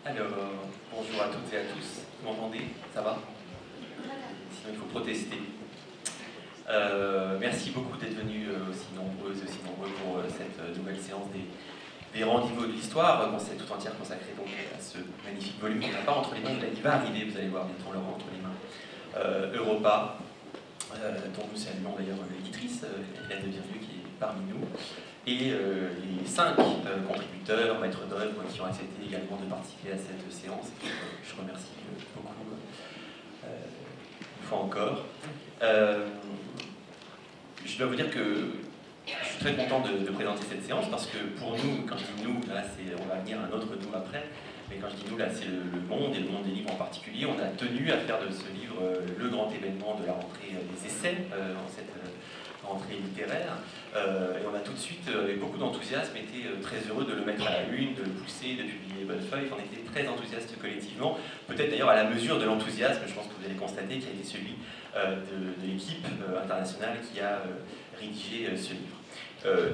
Alors, bonjour à toutes et à tous. Vous m'entendez? Ça va? Sinon, il faut protester. Merci beaucoup d'être venus aussi nombreuses et aussi nombreux pour cette nouvelle séance des rendez-vous de l'histoire, tout entière consacrée donc à ce magnifique volume qu'on n'a pas entre les mains. Il va arriver, vous allez voir, bientôt on l'aura entre les mains. Europa, dont nous saluons d'ailleurs l'éditrice, Hélène de Virvieux, qui est parmi nous, et les 5 contributeurs, maîtres d'œuvre, qui ont accepté également de participer à cette séance. Je remercie beaucoup, une fois encore. Je dois vous dire que je suis très content de présenter cette séance parce que pour nous, quand je dis nous, là on va venir à un autre nous après, mais quand je dis nous, là c'est le monde et le monde des livres en particulier. On a tenu à faire de ce livre le grand événement de la rentrée des essais en cette rentrée littéraire. Et on a tout de suite, avec beaucoup d'enthousiasme, été très heureux de le mettre à la une, de le pousser, de publier Bonnefeuille. On était très enthousiastes collectivement, peut-être d'ailleurs à la mesure de l'enthousiasme, je pense que vous allez constater, qui a été celui de l'équipe internationale qui a rédigé ce livre.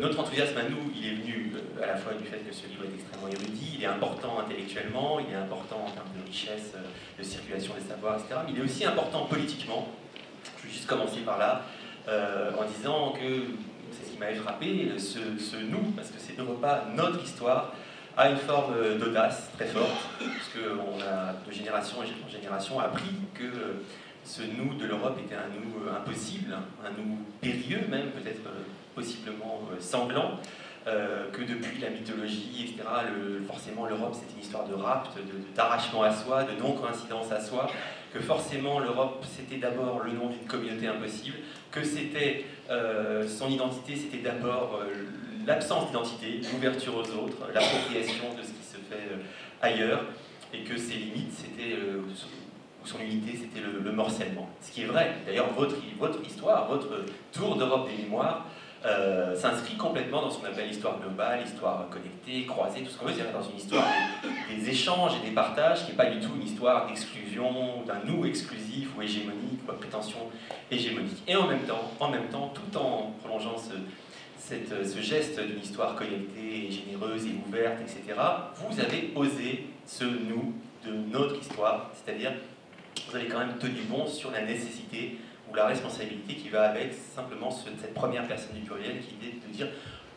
Notre enthousiasme à nous, il est venu à la fois du fait que ce livre est extrêmement érudit, il est important intellectuellement, il est important en termes de richesse, de circulation des savoirs, etc. Mais il est aussi important politiquement. Je vais juste commencer par là, en disant que c'est ce qui m'avait frappé, ce nous, parce que c'est Europa, notre histoire, a une forme d'audace très forte, parce qu'on a de génération en génération appris que ce nous de l'Europe était un nous impossible, un nous périlleux même, peut-être possiblement sanglant, que depuis la mythologie, etc., forcément l'Europe c'était une histoire de rapt, d'arrachement à soi, de non-coïncidence à soi, que forcément l'Europe c'était d'abord le nom d'une communauté impossible, que c'était son identité, c'était d'abord l'absence d'identité, l'ouverture aux autres, l'appropriation de ce qui se fait ailleurs, et que ses limites c'était ou son unité, c'était le morcellement. Ce qui est vrai. D'ailleurs, votre histoire, votre tour d'Europe des mémoires, s'inscrit complètement dans ce qu'on appelle l'histoire globale, l'histoire connectée, croisée, tout ce qu'on veut, c'est-à-dire dans une histoire des échanges et des partages, qui n'est pas du tout une histoire d'exclusion, d'un nous exclusif ou hégémonique, ou à prétention hégémonique. Et en même temps, tout en prolongeant ce geste d'une histoire connectée, généreuse et ouverte, etc., vous avez osé ce nous de notre histoire, c'est-à-dire vous avez quand même tenu bon sur la nécessité ou la responsabilité qui va avec simplement cette première personne du pluriel qui est de dire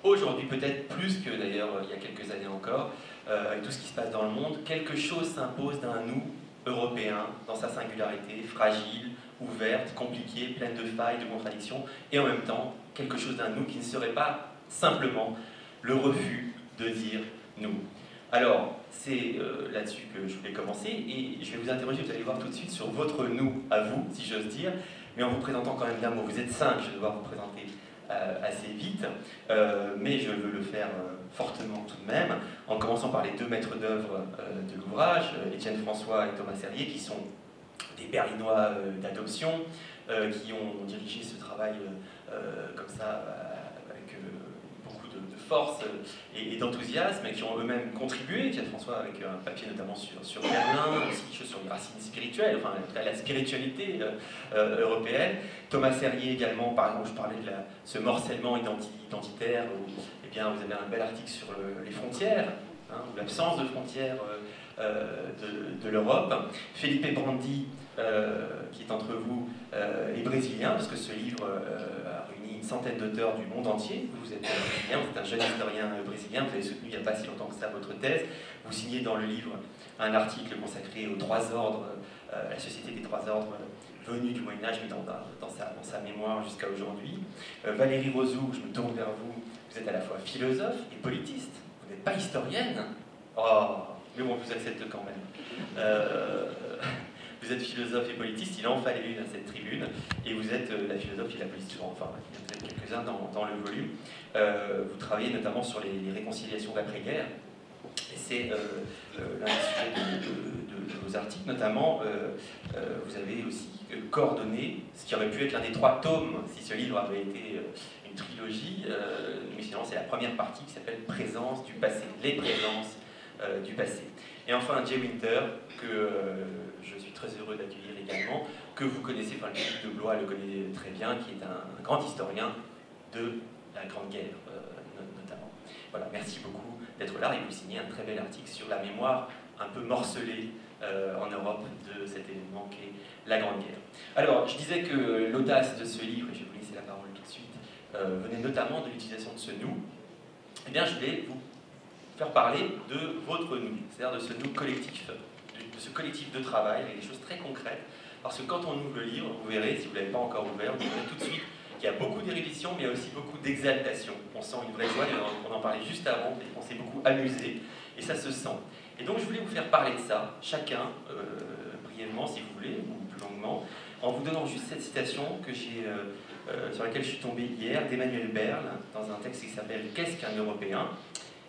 aujourd'hui peut-être plus que d'ailleurs il y a quelques années encore, avec tout ce qui se passe dans le monde, quelque chose s'impose d'un nous européen dans sa singularité, fragile, ouverte, compliquée, pleine de failles, de contradictions, et en même temps quelque chose d'un nous qui ne serait pas simplement le refus de dire nous. Alors, c'est là-dessus que je voulais commencer, et je vais vous interroger, vous allez voir tout de suite sur votre nous à vous, si j'ose dire, mais en vous présentant quand même d'un mot. Vous êtes 5, je vais devoir vous présenter assez vite, mais je veux le faire fortement tout de même, en commençant par les 2 maîtres d'œuvre de l'ouvrage, Étienne François et Thomas Serrier, qui sont des Berlinois d'adoption, qui ont dirigé ce travail comme ça, avec beaucoup de force et d'enthousiasme, et qui ont eux-mêmes contribué, Étienne François avec un papier notamment sur Berlin, aussi quelque chose sur les racines spirituelles, enfin en tout cas la spiritualité européenne. Thomas Serrier également, par exemple, je parlais de ce morcellement identitaire, où eh bien, vous avez un bel article sur les frontières, hein, ou l'absence de frontières de l'Europe. Felipe Brandi, qui est entre vous, est brésilien, parce que ce livre a réuni une centaine d'auteurs du monde entier. Vous êtes brésilien, vous êtes un jeune historien brésilien, vous avez soutenu il n'y a pas si longtemps que ça votre thèse. Vous signez dans le livre un article consacré aux 3 ordres, la société des 3 ordres venus du Moyen-Âge, mais dans sa mémoire jusqu'à aujourd'hui. Valérie Rozou, je me tourne vers vous, vous êtes à la fois philosophe et politiste. Vous n'êtes pas historienne. Oh, mais bon, je vous accepte quand même. Vous êtes philosophe et politiste, il en fallait une à cette tribune, et vous êtes la philosophe et la politiste, enfin, il y en a peut-être quelques-uns dans le volume. Vous travaillez notamment sur les réconciliations d'après-guerre, et c'est l'un des sujets de vos articles, notamment, vous avez aussi coordonné ce qui aurait pu être l'un des 3 tomes, si ce livre avait été une trilogie, mais sinon c'est la première partie qui s'appelle « Présence du passé », les présences du passé. Et enfin, Jay Winter, que je suis très heureux d'accueillir également, que vous connaissez, enfin le public de Blois le connaît très bien, qui est un grand historien de la Grande Guerre, notamment. Voilà, merci beaucoup d'être là, et vous signez un très bel article sur la mémoire un peu morcelé en Europe de cet événement qu'est la Grande Guerre. Alors, je disais que l'audace de ce livre, et je vais vous laisser la parole tout de suite, venait notamment de l'utilisation de ce nous. Eh bien, je vais vous faire parler de votre nous, c'est-à-dire de ce nous collectif, de ce collectif de travail, avec des choses très concrètes, parce que quand on ouvre le livre, vous verrez, si vous ne l'avez pas encore ouvert, vous verrez tout de suite qu'il y a beaucoup d'érudition, mais il y a aussi beaucoup d'exaltation. On sent une vraie joie, on en parlait juste avant, et on s'est beaucoup amusé, et ça se sent. Et donc je voulais vous faire parler de ça, chacun, brièvement si vous voulez, ou plus longuement, en vous donnant juste cette citation que sur laquelle je suis tombé hier, d'Emmanuel Berle, dans un texte qui s'appelle « Qu'est-ce qu'un Européen ?»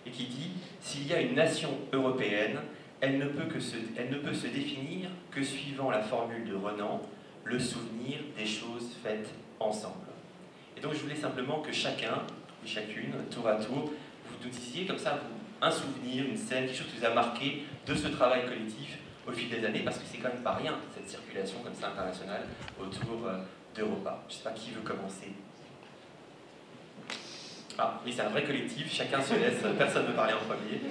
et qui dit « S'il y a une nation européenne, elle ne peut se définir que suivant la formule de Renan, le souvenir des choses faites ensemble. » Et donc je voulais simplement que chacun, et chacune, tour à tour, vous nous disiez comme ça un souvenir, une scène, quelque chose qui vous a marqué de ce travail collectif au fil des années, parce que c'est quand même pas rien, cette circulation comme ça internationale autour d'Europa. Je ne sais pas qui veut commencer. Ah, oui, c'est un vrai collectif, chacun se laisse, personne ne veut parler en premier.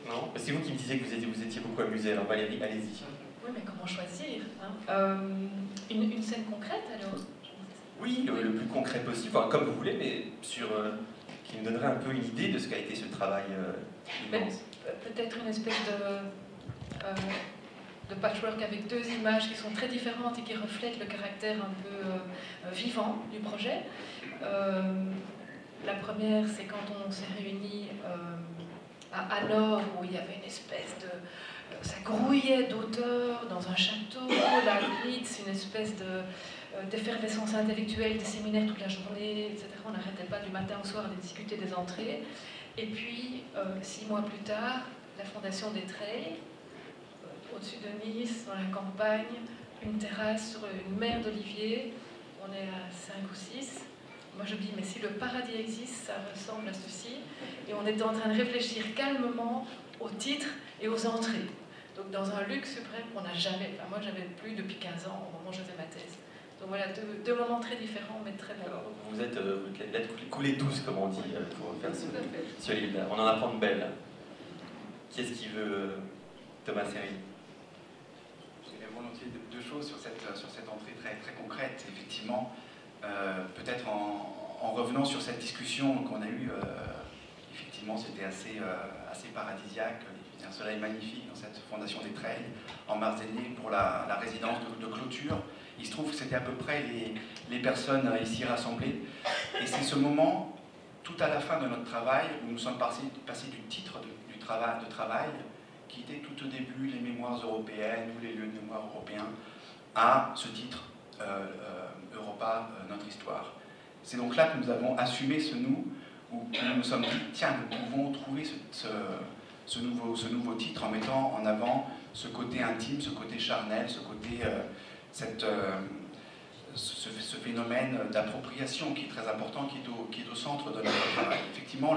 Non? C'est vous qui me disiez que vous étiez beaucoup amusé, alors Valérie, allez-y. Oui, mais comment choisir hein une scène concrète, alors? Oui, le plus concret possible, enfin, comme vous voulez, mais qui me donnerait un peu une idée de ce qu'a été ce travail immense. Peut-être une espèce de patchwork avec deux images qui sont très différentes et qui reflètent le caractère un peu vivant du projet. La première, c'est quand on s'est réunis à Hanovre, où il y avait une espèce de... ça grouillait d'auteurs dans un château, la Ritz, une espèce d'effervescence intellectuelle, des séminaires toute la journée, etc. On n'arrêtait pas du matin au soir de discuter des entrées. Et puis, 6 mois plus tard, la fondation des Treilles, au-dessus de Nice, dans la campagne, une terrasse sur une mer d'oliviers. On est à 5 ou 6. Moi, je me dis, mais si le paradis existe, ça ressemble à ceci. Et on était en train de réfléchir calmement aux titres et aux entrées. Donc, dans un luxe suprême qu'on n'a jamais... Enfin, moi, j'avais plus depuis 15 ans, au moment où je faisais ma thèse. Donc voilà, deux moments très différents, mais très beaux. Vous êtes coulée douce, comme on dit, pour faire ce livre-là. On en apprend de belles. Qui est-ce qui veut Thomas Séry? Je dirais volontiers deux choses sur cette entrée très, très concrète. Effectivement, peut-être en revenant sur cette discussion qu'on a eue, effectivement, c'était assez paradisiaque. Il y a un soleil magnifique dans cette fondation des Treilles en mars dernier pour la résidence de clôture. Il se trouve que c'était à peu près les personnes ici rassemblées. Et c'est ce moment, tout à la fin de notre travail, où nous sommes passés du titre de travail, qui était tout au début les mémoires européennes ou les lieux de mémoire européens, à ce titre, Europa, notre histoire. C'est donc là que nous avons assumé ce nous, où nous nous sommes dit, tiens, nous pouvons trouver ce nouveau titre en mettant en avant ce côté intime, ce côté charnel, ce côté... ce phénomène d'appropriation qui est très important, qui est au centre de notre travail. Effectivement,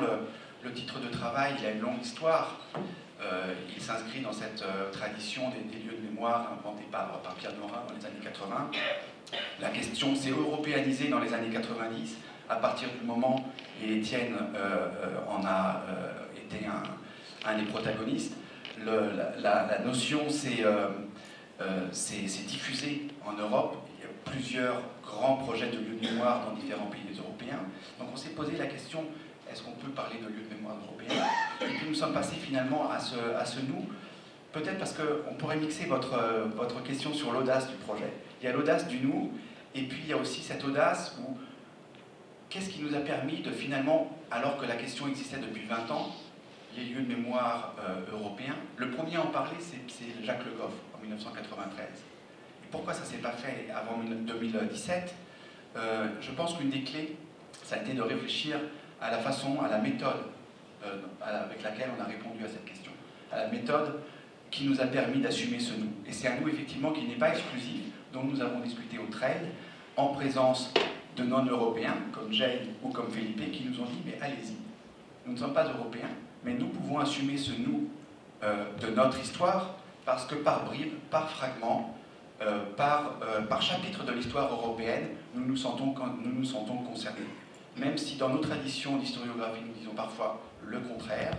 le titre de travail, il a une longue histoire. Il s'inscrit dans cette tradition des lieux de mémoire inventés par Pierre Nora dans les années 80. La question s'est européanisée dans les années 90, à partir du moment, et Étienne en a été un des protagonistes, la notion s'est diffusée en Europe. Il y a plusieurs grands projets de lieux de mémoire dans différents pays européens. Donc on s'est posé la question, est-ce qu'on peut parler de lieux de mémoire européens? Et puis nous sommes passés finalement à ce nous, peut-être parce qu'on pourrait mixer votre question sur l'audace du projet. Il y a l'audace du nous, et puis il y a aussi cette audace où qu'est-ce qui nous a permis de finalement, alors que la question existait depuis 20 ans, les lieux de mémoire européens. Le premier à en parler, c'est Jacques Le Goff, en 1993. Et pourquoi ça ne s'est pas fait avant 2017? Je pense qu'une des clés, ça a été de réfléchir à la façon, à la méthode avec laquelle on a répondu à cette question. À la méthode qui nous a permis d'assumer ce nous. Et c'est un nous, effectivement, qui n'est pas exclusif, dont nous avons discuté au Treilles, en présence de non-européens, comme Jane ou comme Felipe, qui nous ont dit, mais allez-y, nous ne sommes pas européens, mais nous pouvons assumer ce nous de notre histoire, parce que par bribes, par fragments, par chapitre de l'histoire européenne, nous nous sentons concernés. Même si dans nos traditions d'historiographie, nous disons parfois le contraire,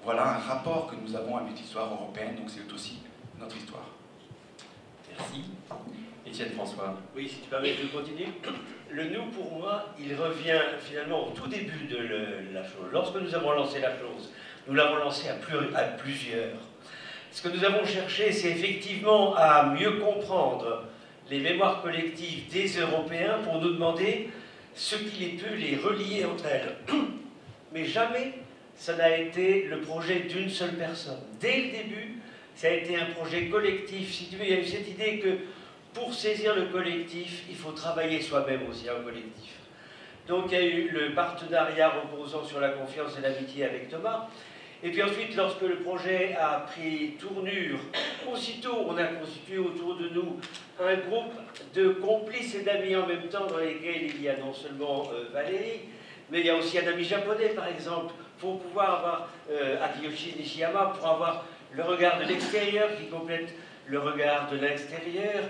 voilà un rapport que nous avons avec l'histoire européenne, donc c'est aussi notre histoire. Merci. Étienne François. Oui, si tu permets, je continue. Le nous, pour moi, il revient finalement au tout début de la chose. Lorsque nous avons lancé la chose, nous l'avons lancée à plusieurs. Ce que nous avons cherché, c'est effectivement à mieux comprendre les mémoires collectives des Européens pour nous demander ce qui peut les relier entre elles. Mais jamais ça n'a été le projet d'une seule personne. Dès le début, ça a été un projet collectif. Si tu veux, il y a eu cette idée que pour saisir le collectif, il faut travailler soi-même aussi en collectif. Donc il y a eu le partenariat reposant sur la confiance et l'amitié avec Thomas. Et puis ensuite, lorsque le projet a pris tournure, aussitôt on a constitué autour de nous un groupe de complices et d'amis en même temps, dans lesquels il y a non seulement Valérie, mais il y a aussi un ami japonais par exemple, pour pouvoir avoir Akiyoshi Nishiyama, pour avoir le regard de l'extérieur qui complète le regard de l'extérieur.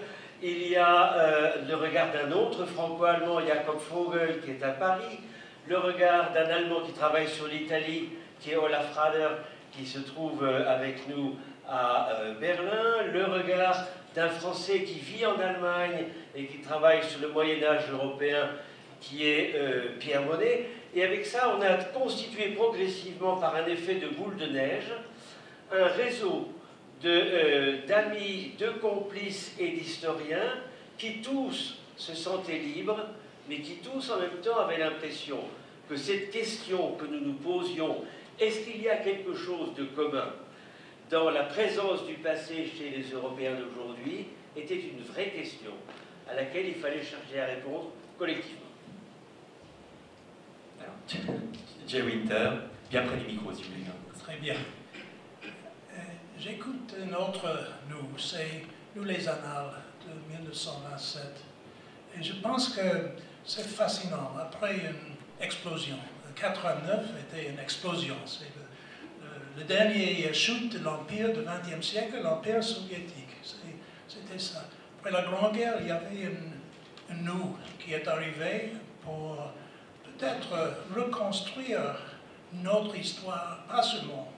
Il y a le regard d'un autre franco-allemand, Jakob Vogel, qui est à Paris, le regard d'un Allemand qui travaille sur l'Italie, qui est Olaf Rader, qui se trouve avec nous à Berlin, le regard d'un Français qui vit en Allemagne et qui travaille sur le Moyen-Âge européen, qui est Pierre Monet. Et avec ça, on a constitué progressivement, par un effet de boule de neige, un réseau d'amis, de complices et d'historiens qui tous se sentaient libres, mais qui tous en même temps avaient l'impression que cette question que nous nous posions, est-ce qu'il y a quelque chose de commun dans la présence du passé chez les Européens d'aujourd'hui, était une vraie question à laquelle il fallait chercher à répondre collectivement. Alors, Jay Winter, bien près du micro si vous voulez. Très bien. J'écoute notre nous, c'est Nous les Annales de 1927. Et je pense que c'est fascinant. Après une explosion, 89 était une explosion. C'est le dernier chute de l'Empire du XXe siècle, l'Empire soviétique. C'était ça. Après la Grande Guerre, il y avait un nous qui est arrivé pour peut-être reconstruire notre histoire, pas seulement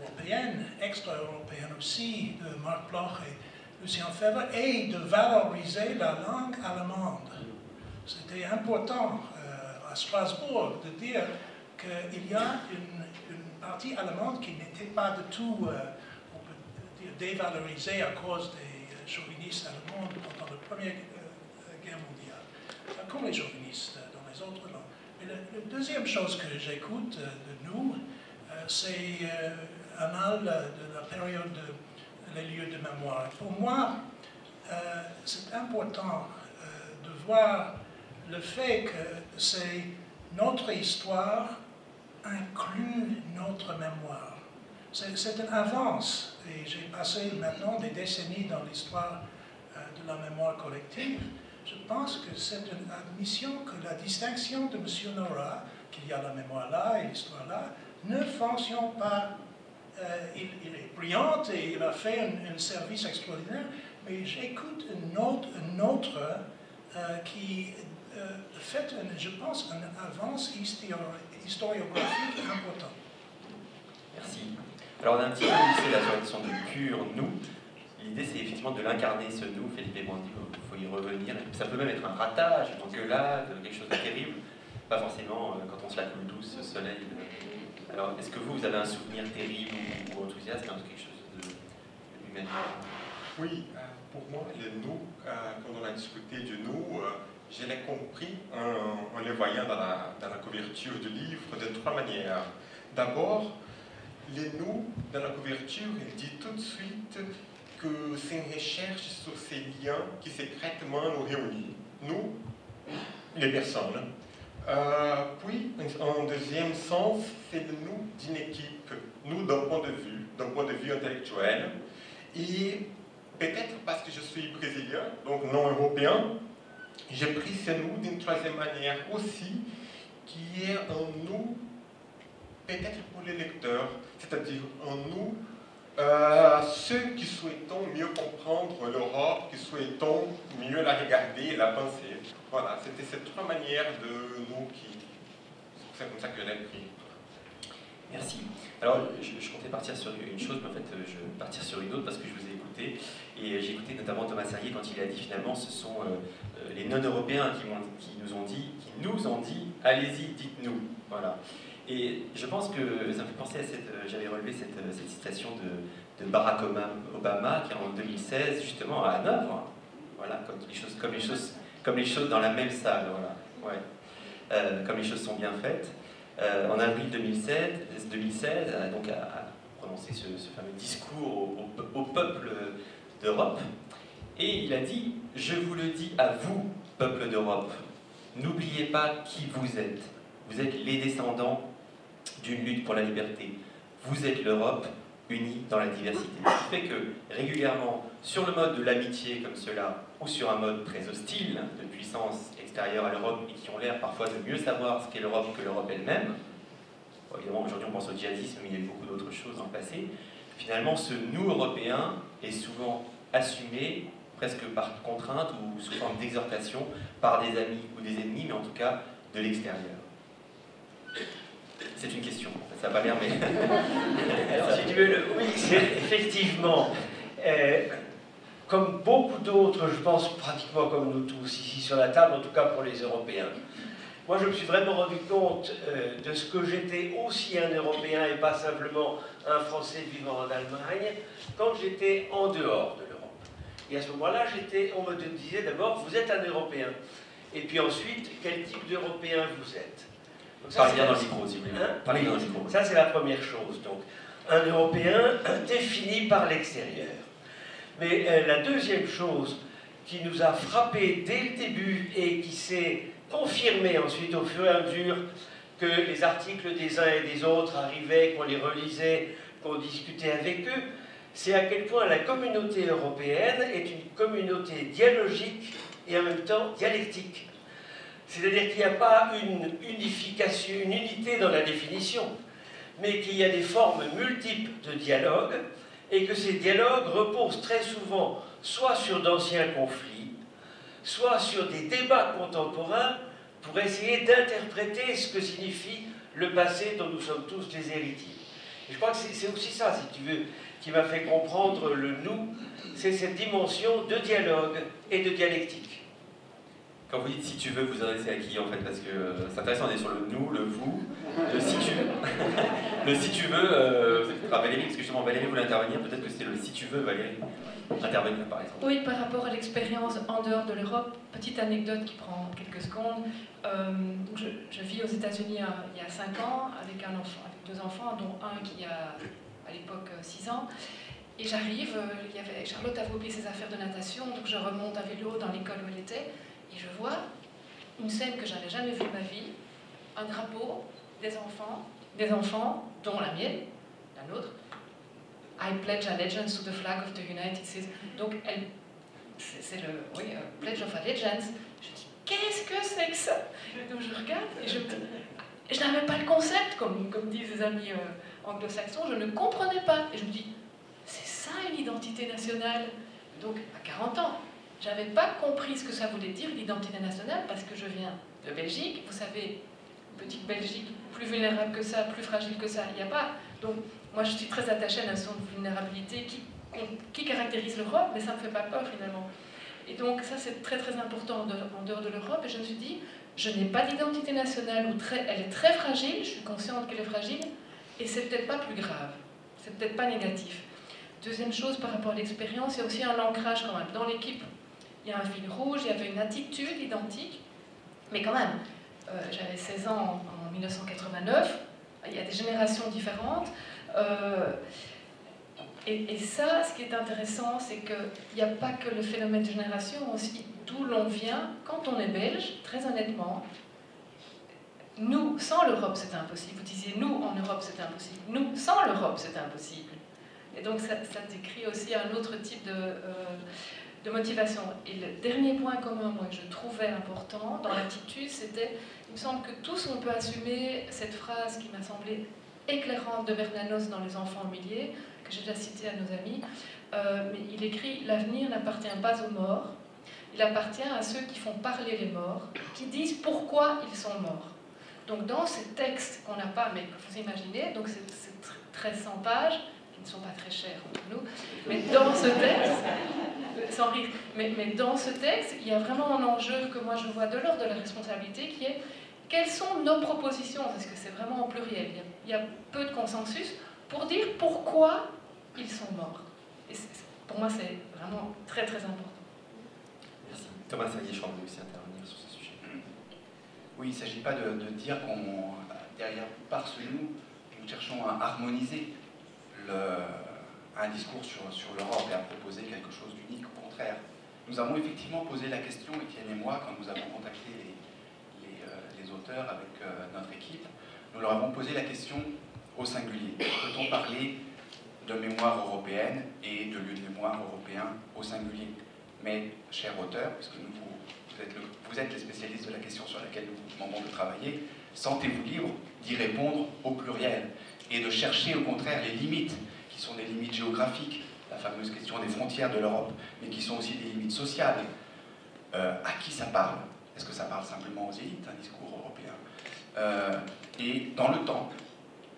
européenne, extra-européenne aussi, de Marc Bloch et Lucien Febvre, et de valoriser la langue allemande. C'était important à Strasbourg de dire qu'il y a une partie allemande qui n'était pas du tout, on peut dire, dévalorisée à cause des chauvinistes allemands pendant la Première Guerre mondiale, comme les chauvinistes dans les autres langues. Mais la deuxième chose que j'écoute de nous, c'est Annales de la période des lieux de mémoire. Pour moi, c'est important de voir le fait que c'est notre histoire inclut notre mémoire. C'est une avance, et j'ai passé maintenant des décennies dans l'histoire de la mémoire collective. Je pense que c'est une admission que la distinction de M. Nora, qu'il y a la mémoire là et l'histoire là, ne fonctionne pas. Il est brillant et il a fait un service extraordinaire, mais j'écoute un autre qui fait, je pense, une avance historiographique importante. Merci. Alors on a un petit peu laissé la tradition de pur nous. L'idée c'est effectivement de l'incarner ce nous. Philippe Brandi, il faut y revenir. Ça peut même être un ratage, une engueulade, quelque chose de terrible. Pas forcément quand on se la coule douce, soleil. Alors est-ce que vous avez un souvenir terrible ou enthousiaste, hein, quelque chose d'humanitaire? Oui, pour moi, le nous, quand on a discuté du nous, je l'ai compris en le voyant dans la couverture du livre de trois manières. D'abord, le nous, dans la couverture, il dit tout de suite que c'est une recherche sur ces liens qui secrètement nous réunissent, nous, les personnes. Puis, en deuxième sens, c'est le nous d'une équipe, nous d'un point de vue intellectuel. Et peut-être parce que je suis brésilien, donc non européen, j'ai pris ce nous d'une troisième manière aussi, qui est un nous, peut-être pour les lecteurs, c'est-à-dire un nous, ceux qui souhaitons mieux comprendre l'Europe, qui souhaitons mieux la regarder, la penser. Voilà, c'était ces trois manières de nous qui... C'est comme ça que je l'ai pris. Merci. Alors, je comptais partir sur une chose, mais en fait, je vais partir sur une autre parce que je vous ai écouté. Et j'ai écouté notamment Thomas Serrier quand il a dit finalement ce sont les non-européens qui nous ont dit allez-y, dites-nous. Voilà. Et je pense que ça me fait penser à j'avais relevé cette citation de Barack Obama qui en 2016, justement à Hanovre, voilà, comme les choses dans la même salle, voilà. Ouais. Comme les choses sont bien faites. En avril 2016, donc a prononcé ce fameux discours au peuple d'Europe, et il a dit « Je vous le dis à vous, peuple d'Europe, n'oubliez pas qui vous êtes. Vous êtes les descendants d'une lutte pour la liberté. Vous êtes l'Europe unie dans la diversité. » Ce qui fait que régulièrement, sur le mode de l'amitié comme cela, ou sur un mode très hostile de puissance extérieure à l'Europe et qui ont l'air parfois de mieux savoir ce qu'est l'Europe que l'Europe elle-même, bon, évidemment aujourd'hui on pense au djihadisme, mais il y a eu beaucoup d'autres choses dans le passé, finalement ce nous européen est souvent assumé presque par contrainte ou sous forme d'exhortation par des amis ou des ennemis, mais en tout cas de l'extérieur. C'est une question, ça va pas l'air, mais... Alors si tu veux, oui, c'est effectivement... comme beaucoup d'autres, je pense pratiquement comme nous tous ici sur la table, en tout cas pour les Européens. Moi, je me suis vraiment rendu compte de ce que j'étais aussi un Européen et pas simplement un Français vivant en Allemagne, quand j'étais en dehors de l'Europe. Et à ce moment-là, on me disait d'abord, vous êtes un Européen. Et puis ensuite, quel type d'Européen vous êtes? Parlez bien dans le micro, si vous voulez. Parlez dans le micro. Ça, c'est la première chose. Donc, un Européen défini par l'extérieur. Mais la deuxième chose qui nous a frappé dès le début et qui s'est confirmée ensuite au fur et à mesure que les articles des uns et des autres arrivaient, qu'on les relisait, qu'on discutait avec eux, c'est à quel point la communauté européenne est une communauté dialogique et en même temps dialectique. C'est-à-dire qu'il n'y a pas une unification, une unité dans la définition, mais qu'il y a des formes multiples de dialogue, et que ces dialogues reposent très souvent soit sur d'anciens conflits, soit sur des débats contemporains pour essayer d'interpréter ce que signifie le passé dont nous sommes tous des héritiers. Et je crois que c'est aussi ça, si tu veux, qui m'a fait comprendre le nous, c'est cette dimension de dialogue et de dialectique. Quand vous dites si tu veux, vous adressez à qui en fait? Parce que c'est intéressant, on est sur le nous, le vous, le si tu veux. Le si tu veux, Valérie, parce que justement Valérie voulait intervenir, peut-être que c'était le si tu veux, Valérie, intervenir par exemple. Oui, par rapport à l'expérience en dehors de l'Europe, petite anecdote qui prend quelques secondes. Je vis aux États-Unis il y a 5 ans avec avec 2 enfants, dont un qui a à l'époque 6 ans. Et j'arrive, Charlotte avait oublié ses affaires de natation, donc je remonte à vélo dans l'école où elle était. Et je vois une scène que je n'avais jamais vue de ma vie, un drapeau, des enfants, dont la mienne, la nôtre. I pledge allegiance to the flag of the United States. Donc, c'est le Pledge of Allegiance. Je dis, qu'est-ce que c'est que ça? Donc je regarde et je n'avais pas le concept, comme disent les amis anglo-saxons, je ne comprenais pas. Et je me dis, c'est ça une identité nationale? Donc, à 40 ans. Je n'avais pas compris ce que ça voulait dire, l'identité nationale, parce que je viens de Belgique. Vous savez, petite Belgique, plus vulnérable que ça, plus fragile que ça, il n'y a pas. Donc, moi, je suis très attachée à la notion de vulnérabilité qui caractérise l'Europe, mais ça ne me fait pas peur, finalement. Et donc, ça, c'est très, très important en dehors de l'Europe. Et je me suis dit, je n'ai pas d'identité nationale, elle est très fragile, je suis consciente qu'elle est fragile, et c'est peut-être pas plus grave. C'est peut-être pas négatif. Deuxième chose, par rapport à l'expérience, il y a aussi un ancrage, quand même, dans l'équipe. Il y a un fil rouge, il y avait une attitude identique, mais quand même, j'avais 16 ans en 1989, il y a des générations différentes, et ça, ce qui est intéressant, c'est qu'il n'y a pas que le phénomène de génération, aussi d'où l'on vient. Quand on est belge, très honnêtement, nous, sans l'Europe, c'est impossible. Vous disiez, nous, en Europe, c'est impossible. Nous, sans l'Europe, c'est impossible. Et donc, ça décrit aussi un autre type de motivation. Et le dernier point commun, moi, que je trouvais important dans l'attitude, c'était, il me semble que tous on peut assumer cette phrase qui m'a semblé éclairante de Bernanos dans Les Enfants humiliés, que j'ai déjà citée à nos amis, mais il écrit « L'avenir n'appartient pas aux morts, il appartient à ceux qui font parler les morts, qui disent pourquoi ils sont morts. » Donc dans ces textes qu'on n'a pas, mais que vous imaginez, donc c'est 1300 pages, qui ne sont pas très chères entre nous, mais dans ce texte, sans rire, mais dans ce texte, il y a vraiment un enjeu que moi je vois de l'ordre de la responsabilité qui est quelles sont nos propositions, parce que c'est vraiment au pluriel, il y a peu de consensus, pour dire pourquoi ils sont morts. Et pour moi, c'est vraiment très très important. Merci. Thomas Sailly-Champ veut aussi intervenir sur ce sujet. Oui, il ne s'agit pas de dire qu'on, derrière par ce nous cherchons à harmoniser un discours sur l'Europe et à proposer quelque chose d'unique. Au contraire, nous avons effectivement posé la question, Étienne et moi, quand nous avons contacté les auteurs avec notre équipe, nous leur avons posé la question au singulier. Peut-on parler de mémoire européenne et de lieu de mémoire européen au singulier? Mais, cher auteur, puisque vous êtes les spécialistes de la question sur laquelle nous vous demandons de travailler, sentez-vous libre d'y répondre au pluriel et de chercher au contraire les limites, qui sont des limites géographiques, la fameuse question des frontières de l'Europe, mais qui sont aussi des limites sociales. À qui ça parle? Est-ce que ça parle simplement aux élites, un discours européen? Et dans le temps,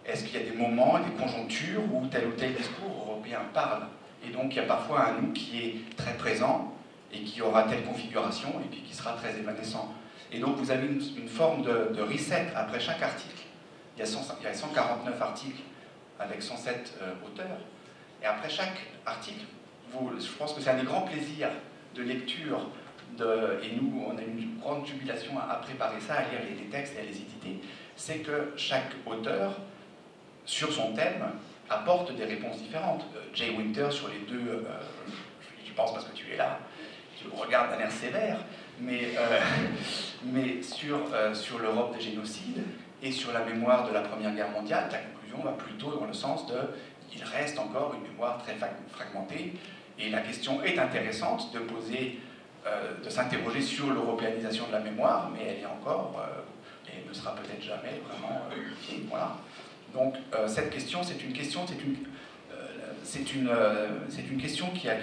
est-ce qu'il y a des moments et des conjonctures où tel ou tel discours européen parle? Et donc il y a parfois un nous qui est très présent et qui aura telle configuration et puis qui sera très évanescent. Et donc vous avez une forme de reset après chaque article. Il y a 149 articles avec 107 auteurs. Et après chaque article, je pense que c'est un des grands plaisirs de lecture, et nous, on a une grande jubilation à préparer ça, à lire les textes et à les éditer, c'est que chaque auteur, sur son thème, apporte des réponses différentes. Jay Winter, sur les deux, je pense parce que tu es là, tu regardes d'un air sévère, mais sur l'Europe des génocides et sur la mémoire de la Première Guerre mondiale, ta conclusion va plutôt dans le sens de il reste encore une mémoire très fragmentée, et la question est intéressante de poser, de s'interroger sur l'européanisation de la mémoire, mais elle est encore, et elle ne sera peut-être jamais vraiment voilà. Donc cette question, c'est une question qui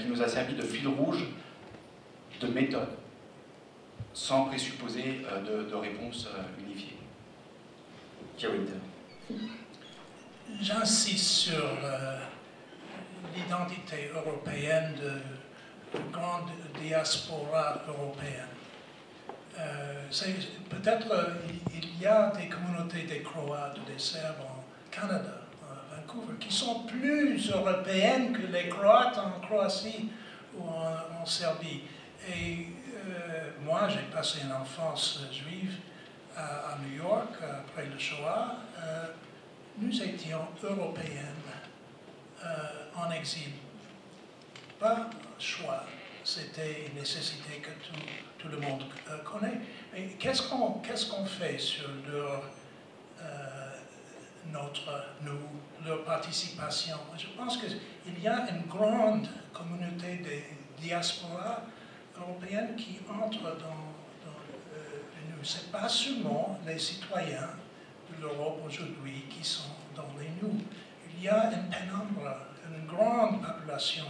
nous a servi de fil rouge, de méthode, sans présupposer de réponse unifiée. J'insiste sur l'identité européenne de grande diaspora européenne. Peut-être il y a des communautés des Croates ou des Serbes en Canada, à Vancouver, qui sont plus européennes que les Croates en Croatie ou en Serbie. Et moi, j'ai passé une enfance juive à New York, après le Shoah. Nous étions européennes en exil. Pas choix, c'était une nécessité que tout le monde connaît. Mais qu'est-ce qu'on fait sur leur participation? Je pense qu'il y a une grande communauté de diaspora européenne qui entre dans nous. Ce n'est pas seulement les citoyens de l'Europe aujourd'hui qui sont dans les nous. Il y a une pénombre, une grande population.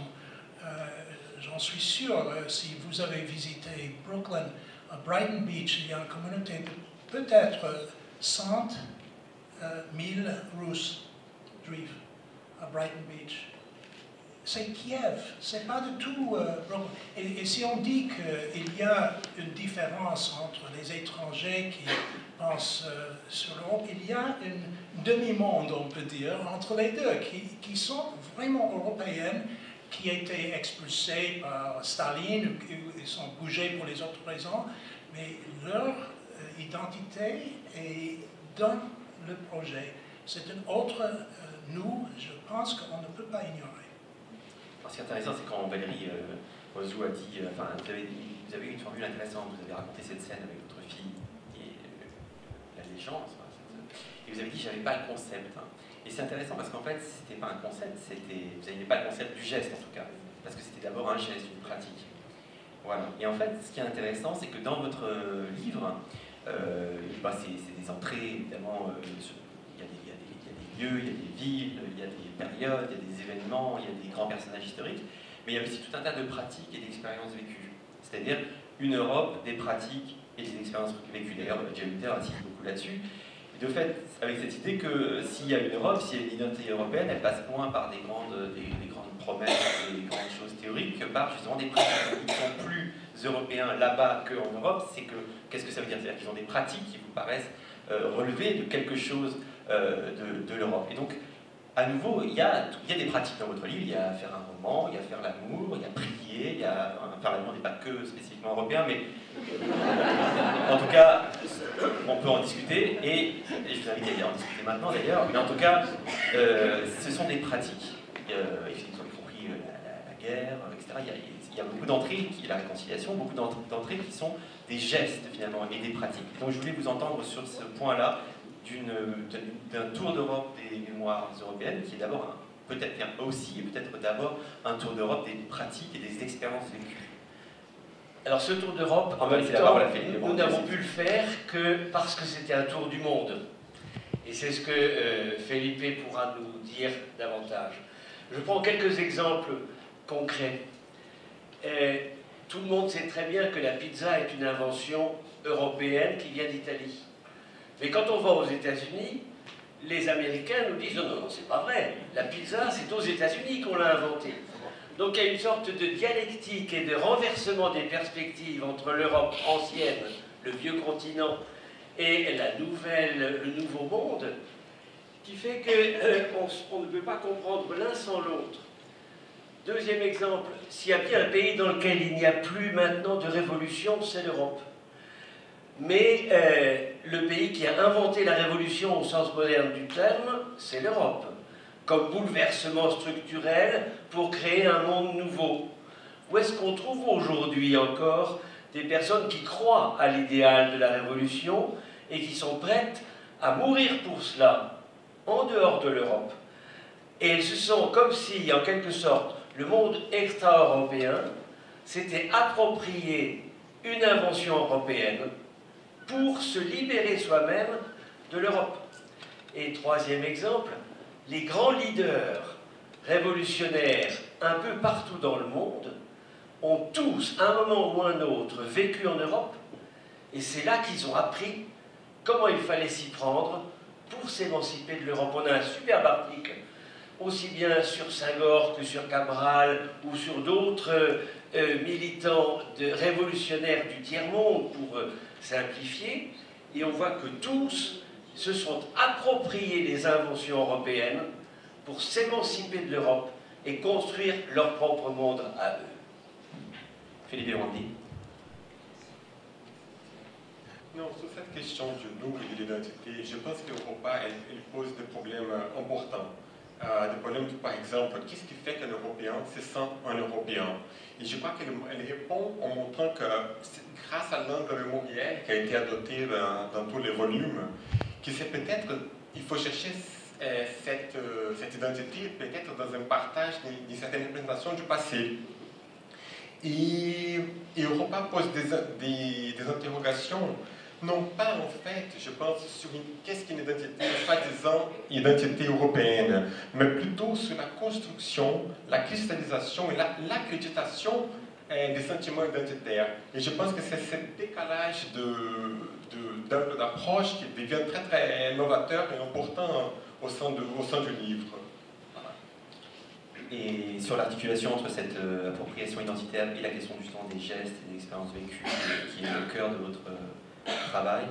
J'en suis sûr, si vous avez visité Brooklyn, à Brighton Beach, il y a une communauté de peut-être 100 000 Russes, juifs, à Brighton Beach. C'est Kiev, c'est pas du tout Brooklyn. Et si on dit qu'il y a une différence entre les étrangers qui pensent sur l'Europe, il y a une demi-monde, on peut dire, entre les deux, qui sont vraiment européennes, qui étaient expulsés par Staline, ils sont bougés pour les autres raisons, mais leur identité est dans le projet. C'est une autre nous, je pense qu'on ne peut pas ignorer. Alors, ce qui est intéressant, c'est quand Valérie Ozou a dit, enfin, vous avez eu une formule intéressante, vous avez raconté cette scène avec votre fille et la légende, et vous avez dit, j'avais pas le concept. Hein. Et c'est intéressant parce qu'en fait, c'était pas un concept, vous n'aviez pas le concept du geste en tout cas, parce que c'était d'abord un geste, une pratique. Voilà. Et en fait, ce qui est intéressant, c'est que dans votre livre, c'est des entrées, évidemment, il y a des lieux, il y a des villes, il y a des périodes, il y a des événements, il y a des grands personnages historiques, mais il y a aussi tout un tas de pratiques et d'expériences vécues. C'est-à-dire une Europe, des pratiques et des expériences vécues. D'ailleurs, Jay Winter insiste beaucoup là-dessus. Et de fait, avec cette idée que s'il y a une Europe, s'il y a une identité européenne, elle passe moins par des grandes promesses, des grandes choses théoriques, que par justement des pratiques. Ils sont plus européens là-bas qu'en Europe. Qu'est-ce que ça veut dire? C'est-à-dire qu'ils ont des pratiques qui vous paraissent relever de quelque chose de l'Europe. Et donc, à nouveau, il y a des pratiques dans votre livre. Il y a faire un roman, il y a faire l'amour, il y a prier, il y a faire l'amour n'est pas que spécifiquement européen, mais en tout cas, on peut en discuter, et je vous invite à en discuter maintenant d'ailleurs, mais en tout cas, ce sont des pratiques, y compris la guerre, etc. Il y a beaucoup d'entrées, la réconciliation, beaucoup d'entrées qui sont des gestes finalement, et des pratiques. Donc je voulais vous entendre sur ce point-là, d'un tour d'Europe des mémoires européennes, qui est d'abord peut-être aussi, et peut-être d'abord un tour d'Europe des pratiques et des expériences vécues. Alors ce tour d'Europe, en même temps, nous n'avons pu le faire que parce que c'était un tour du monde. Et c'est ce que Felipe pourra nous dire davantage. Je prends quelques exemples concrets. Tout le monde sait très bien que la pizza est une invention européenne qui vient d'Italie. Mais quand on va aux États-Unis, les Américains nous disent « Non, non, c'est pas vrai, la pizza, c'est aux États-Unis qu'on l'a inventée ». Donc il y a une sorte de dialectique et de renversement des perspectives entre l'Europe ancienne, le vieux continent, et le nouveau monde, qui fait qu'on ne peut pas comprendre l'un sans l'autre. Deuxième exemple, s'il y a bien un pays dans lequel il n'y a plus maintenant de révolution, c'est l'Europe. Mais le pays qui a inventé la révolution au sens moderne du terme, c'est l'Europe, comme bouleversement structurel pour créer un monde nouveau. Où est-ce qu'on trouve aujourd'hui encore des personnes qui croient à l'idéal de la révolution et qui sont prêtes à mourir pour cela, en dehors de l'Europe? Et elles se sont comme si, en quelque sorte, le monde extra-européen s'était approprié une invention européenne pour se libérer soi-même de l'Europe. Et troisième exemple, les grands leaders révolutionnaires un peu partout dans le monde ont tous, à un moment ou un autre, vécu en Europe, et c'est là qu'ils ont appris comment il fallait s'y prendre pour s'émanciper de l'Europe. On a un superbe article, aussi bien sur Senghor que sur Cabral, ou sur d'autres militants révolutionnaires du tiers-monde, pour simplifier, et on voit que tous se sont appropriés les inventions européennes pour s'émanciper de l'Europe et construire leur propre monde à eux. Philippe Rondi. Non, sur cette question du nous et de l'identité, je pense que l'Europa, elle pose des problèmes importants. Des problèmes, par exemple, qu'est-ce qui fait qu'un Européen se sent un Européen? Et je crois qu'elle répond en montrant que grâce à l'angle mémoriel qui a été adopté dans tous les volumes, que c'est peut-être, il faut chercher cette identité peut-être dans un partage d'une certaine représentation du passé. Et Europa pose des interrogations, non pas en fait, je pense, sur qu'est-ce qu'une identité, soi-disant identité européenne, mais plutôt sur la construction, la cristallisation et l'accréditation des sentiments identitaires. Et je pense que c'est ce décalage d'approche qui devient très très novateur et important au sein du livre. Et sur l'articulation entre cette appropriation identitaire et la question justement des gestes et des expériences vécues, qui est le cœur de votre travail.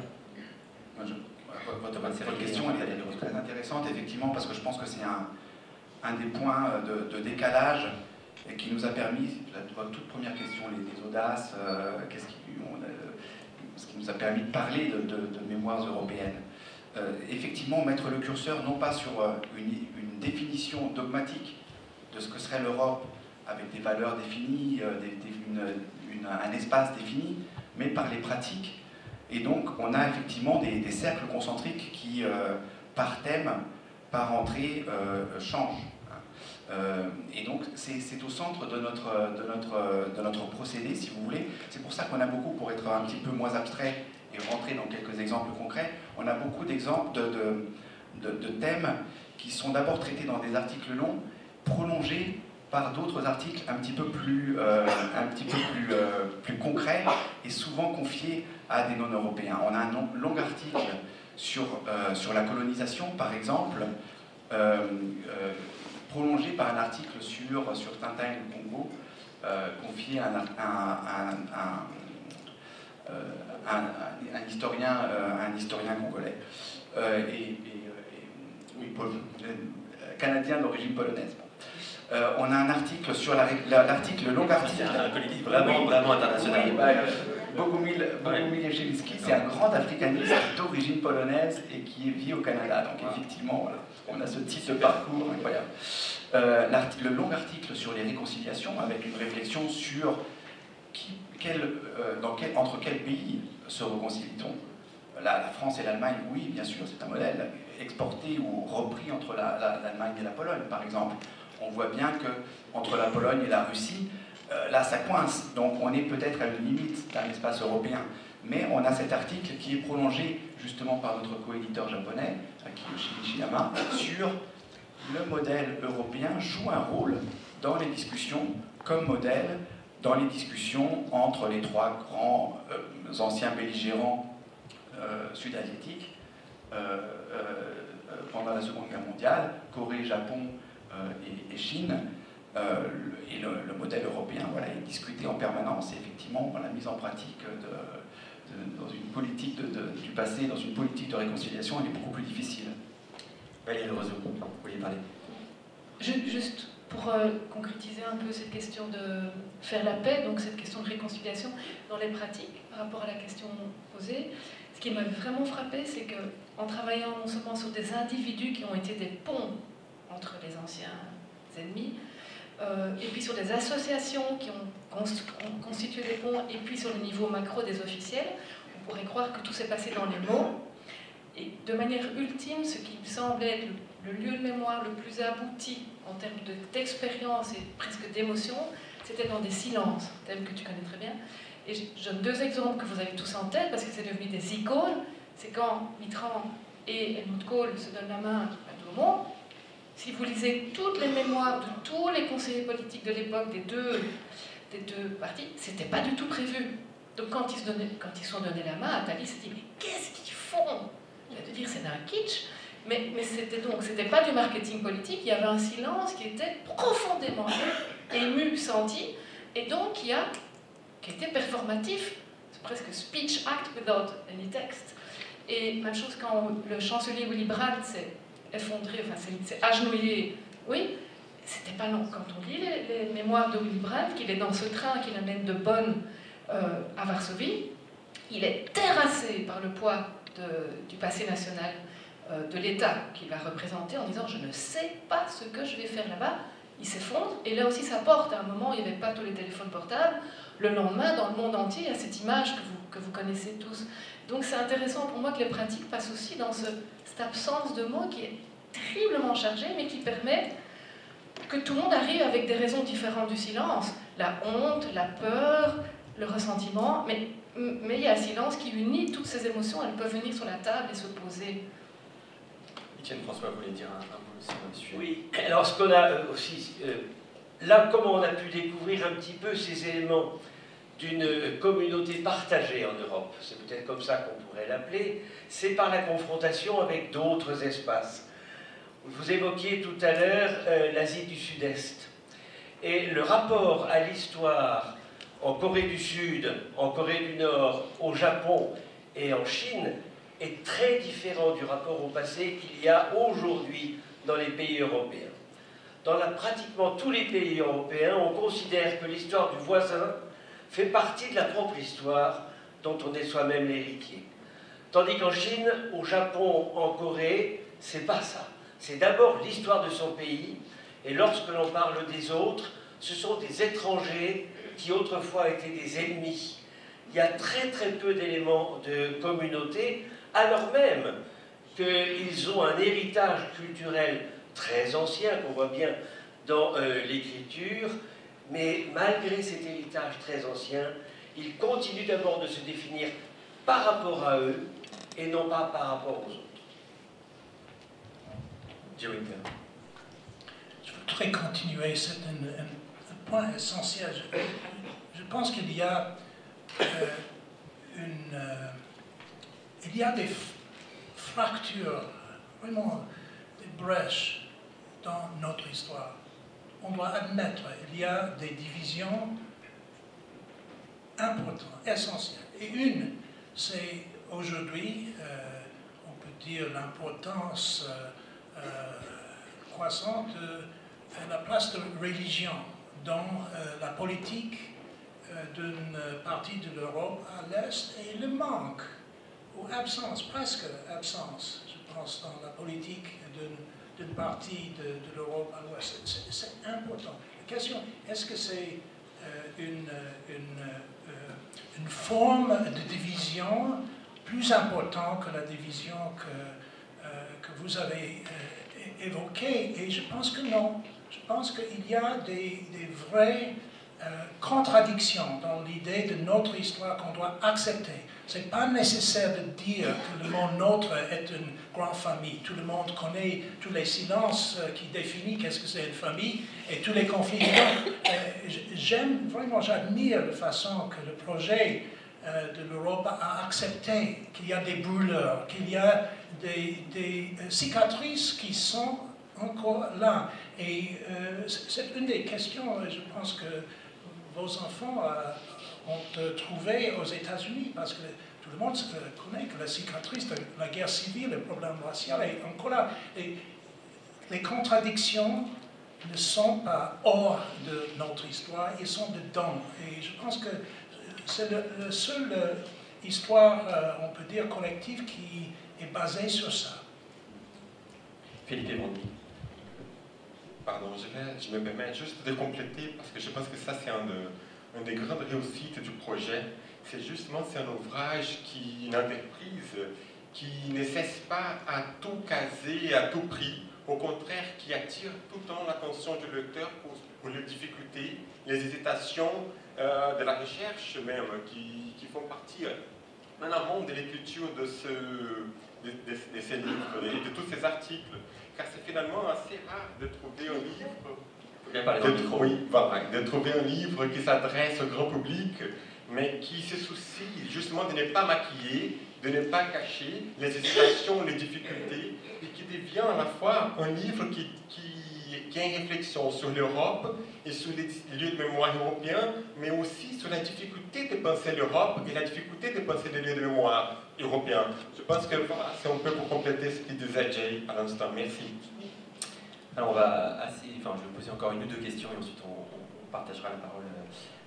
Votre question est très intéressante, effectivement, parce que je pense que c'est un des points de décalage et qui nous a permis, votre toute première question, les audaces, ce qui nous a permis de parler de mémoires européennes. Effectivement, mettre le curseur non pas sur une définition dogmatique de ce que serait l'Europe, avec des valeurs définies, un espace défini, mais par les pratiques. Et donc, on a effectivement des cercles concentriques qui, par thème, par entrée, changent. Et donc, c'est au centre de notre procédé, si vous voulez. C'est pour ça qu'on a beaucoup, pour être un petit peu moins abstrait et rentrer dans quelques exemples concrets, on a beaucoup d'exemples de thèmes qui sont d'abord traités dans des articles longs, prolongés par d'autres articles un petit peu plus concrets et souvent confiés à des non-européens. On a un long article sur la colonisation, par exemple, prolongé par un article sur Tintin et le Congo, confié à un historien congolais, canadien d'origine polonaise. On a un article sur l'article, le long article. C'est un collectif vraiment international. Oui, Bogumil Jewicki, c'est un grand africaniste d'origine polonaise et qui vit au Canada. Donc effectivement, voilà, on a ce type de parcours incroyable. Le long article sur les réconciliations, avec une réflexion sur entre quels pays se réconcilie-t-on. La France et l'Allemagne, oui, bien sûr, c'est un modèle exporté ou repris entre l'Allemagne et la Pologne, par exemple. On voit bien qu'entre la Pologne et la Russie, là, ça coince. Donc, on est peut-être à une limite d'un espace européen. Mais on a cet article qui est prolongé justement par notre coéditeur japonais, Kiyoshi Nishiyama, sur le modèle européen joue un rôle dans les discussions comme modèle dans les discussions entre les trois grands anciens belligérants sud-asiatiques pendant la Seconde Guerre mondiale, Corée, Japon et Chine. Et le modèle européen, voilà, est discuté en permanence. Et effectivement, la mise en pratique dans une politique du passé, dans une politique de réconciliation, elle est beaucoup plus difficile. Valérie Roseau, vous vouliez parler? Juste pour concrétiser un peu cette question de faire la paix, donc cette question de réconciliation dans les pratiques par rapport à la question posée, ce qui m'avait vraiment frappé, c'est qu'en travaillant non seulement sur des individus qui ont été des ponts entre les anciens ennemis, et puis sur des associations qui ont constitué des ponts, et puis sur le niveau macro des officiels, on pourrait croire que tout s'est passé dans les mots. Et de manière ultime, ce qui me semble être le lieu de mémoire le plus abouti en termes d'expérience et presque d'émotion, c'était dans des silences, thème que tu connais très bien. Et je donne deux exemples que vous avez tous en tête, parce que c'est devenu des icônes. C'est quand Mitterrand et Helmut Kohl se donnent la main à tout le monde. Si vous lisez toutes les mémoires de tous les conseillers politiques de l'époque des deux partis, c'était pas du tout prévu. Donc quand ils sont donnés la main, Attali s'est dit, mais qu'est-ce qu'ils font? Je vais te dire, c'est d'un kitsch, mais c'était pas du marketing politique, il y avait un silence qui était profondément ému, senti, et donc qui était performatif, c'est presque speech act without any text. Et même chose quand le chancelier Willy Brandt s'est effondré, enfin s'est agenouillé, oui, c'était pas long. Quand on lit les mémoires de Willy Brandt, qu'il est dans ce train qui l'amène de Bonn à Varsovie, il est terrassé par le poids du passé national de l'État qu'il va représenter en disant « je ne sais pas ce que je vais faire là-bas ». Il s'effondre, et là aussi ça porte, à un moment il n'y avait pas tous les téléphones portables, le lendemain dans le monde entier il y a cette image que vous connaissez tous. Donc c'est intéressant pour moi que les pratiques passent aussi dans cette absence de mots qui est terriblement chargée, mais qui permet que tout le monde arrive avec des raisons différentes du silence. La honte, la peur, le ressentiment, mais il y a un silence qui unit toutes ces émotions, elles peuvent venir sur la table et se poser. Etienne François voulait dire un mot sur le sujet. Oui, alors ce qu'on a aussi, là comment on a pu découvrir un petit peu ces éléments d'une communauté partagée en Europe, c'est peut-être comme ça qu'on pourrait l'appeler, c'est par la confrontation avec d'autres espaces. Vous évoquiez tout à l'heure l'Asie du Sud-Est, et le rapport à l'histoire en Corée du Sud, en Corée du Nord, au Japon et en Chine est très différent du rapport au passé qu'il y a aujourd'hui dans les pays européens. Dans pratiquement tous les pays européens, on considère que l'histoire du voisin fait partie de la propre histoire dont on est soi-même l'héritier. Tandis qu'en Chine, au Japon, en Corée, c'est pas ça. C'est d'abord l'histoire de son pays, et lorsque l'on parle des autres, ce sont des étrangers qui autrefois étaient des ennemis. Il y a très très peu d'éléments de communauté, alors même qu'ils ont un héritage culturel très ancien, qu'on voit bien dans l'écriture, mais malgré cet héritage très ancien, ils continuent d'abord de se définir par rapport à eux, et non pas par rapport aux autres. Je voudrais continuer, c'est un point essentiel. Je pense qu'il y a des fractures, vraiment des brèches dans notre histoire. On doit admettre qu'il y a des divisions importantes, essentielles. Et une, c'est aujourd'hui, on peut dire l'importance croissante de la place de religion dans la politique d'une partie de l'Europe à l'Est et le manque, ou absence, presque absence, je pense, dans la politique d'une partie de l'Europe à l'Ouest. C'est important. La question, est-ce que c'est une forme de division plus importante que la division que vous avez évoquée? Et je pense que non. Je pense qu'il y a des vraies contradictions dans l'idée de notre histoire qu'on doit accepter. Ce n'est pas nécessaire de dire que le monde nôtre est une grande famille. Tout le monde connaît tous les silences qui définissent qu'est-ce que c'est une famille et tous les conflits. J'aime vraiment, j'admire la façon que le projet de l'Europe a accepté qu'il y a des brûleurs, qu'il y a des cicatrices qui sont encore là. Et c'est une des questions, je pense que vos enfants ont trouvé aux États-Unis, parce que tout le monde connaît que la cicatrice de la guerre civile, le problème racial est encore là. Et les contradictions ne sont pas hors de notre histoire, ils sont dedans. Et je pense que c'est la seule histoire, on peut dire, collective qui est basée sur ça. Philippe Evroni. Pardon, je me permets juste de compléter, parce que je pense que ça, c'est une des grandes réussites du projet. C'est justement, c'est un ouvrage une entreprise qui ne cesse pas à tout caser, à tout prix. Au contraire, qui attire tout le temps l'attention du lecteur pour les difficultés, les hésitations de la recherche même, qui font partie en amont de l'écriture de ces livres et de tous ces articles. Car c'est finalement assez rare de trouver un livre, de trouver un livre qui s'adresse au grand public, mais qui se soucie justement de ne pas maquiller, de ne pas cacher les hésitations, les difficultés, et qui devient à la fois un livre qui a une réflexion sur l'Europe et sur les lieux de mémoire européens, mais aussi sur la difficulté de penser l'Europe et la difficulté de penser les lieux de mémoire européens. Je pense que voilà, c'est un peu pour compléter ce qu'il disait Jay à l'instant. Merci. Alors je vais poser encore une ou deux questions et ensuite on partagera la parole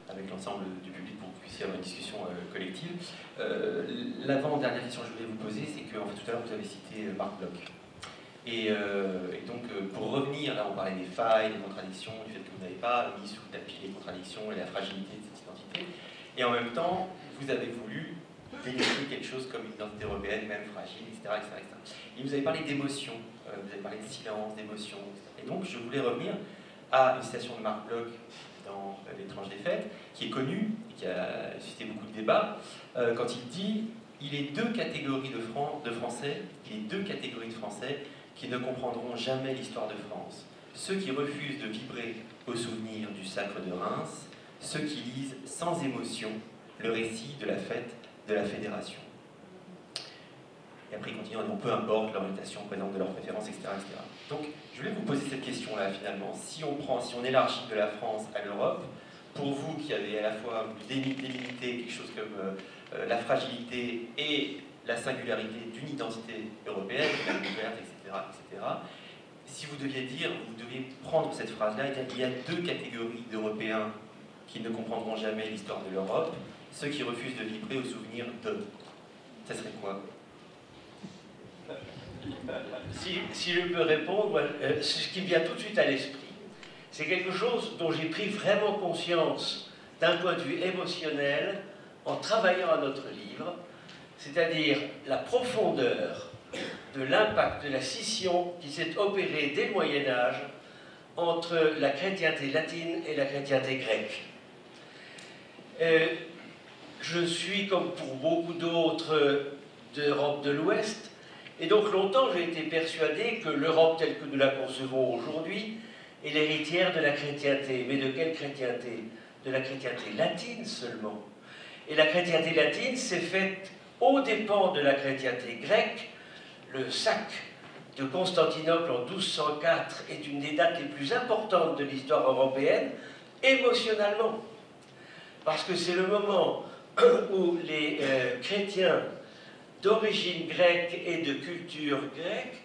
avec l'ensemble du public pour que vous puissiez avoir une discussion collective. L'avant-dernière question que je voulais vous poser, c'est que en fait, tout à l'heure vous avez cité Marc Bloch. Et donc, pour revenir, là on parlait des failles, des contradictions, du fait que vous n'avez pas mis sous le tapis les contradictions et la fragilité de cette identité. Et en même temps, vous avez voulu dégager quelque chose comme une identité européenne, même fragile, etc. Et vous avez parlé d'émotion, vous avez parlé de silence, d'émotion, etc. Et donc, je voulais revenir à une citation de Marc Bloch dans L'étrange défaite, qui est connue, qui a suscité beaucoup de débats, quand il dit « Il est deux catégories de Français qui ne comprendront jamais l'histoire de France. Ceux qui refusent de vibrer au souvenir du sacre de Reims, ceux qui lisent sans émotion le récit de la fête de la Fédération. » Et après, il continue en disant « Peu importe l'orientation présente de leurs préférences, etc. etc. » Donc, je voulais vous poser cette question-là, finalement. Si on élargit de la France à l'Europe, pour vous qui avez à la fois délimité quelque chose comme la fragilité et la singularité d'une identité européenne, la découverte, etc., si vous deviez prendre cette phrase-là et dire qu'il y a deux catégories d'Européens qui ne comprendront jamais l'histoire de l'Europe, ceux qui refusent de vibrer au souvenir de, ça serait quoi? Si je peux répondre, ce qui me vient tout de suite à l'esprit, c'est quelque chose dont j'ai pris vraiment conscience d'un point de vue émotionnel en travaillant à notre livre, c'est-à-dire la profondeur de l'impact de la scission qui s'est opérée dès le Moyen-Âge entre la chrétienté latine et la chrétienté grecque. Je suis, comme pour beaucoup d'autres d'Europe de l'Ouest, et donc longtemps j'ai été persuadé que l'Europe telle que nous la concevons aujourd'hui est l'héritière de la chrétienté. Mais de quelle chrétienté? De la chrétienté latine seulement. Et la chrétienté latine s'est faite aux dépens de la chrétienté grecque, le sac de Constantinople en 1204 est une des dates les plus importantes de l'histoire européenne, émotionnellement. Parce que c'est le moment où les chrétiens d'origine grecque et de culture grecque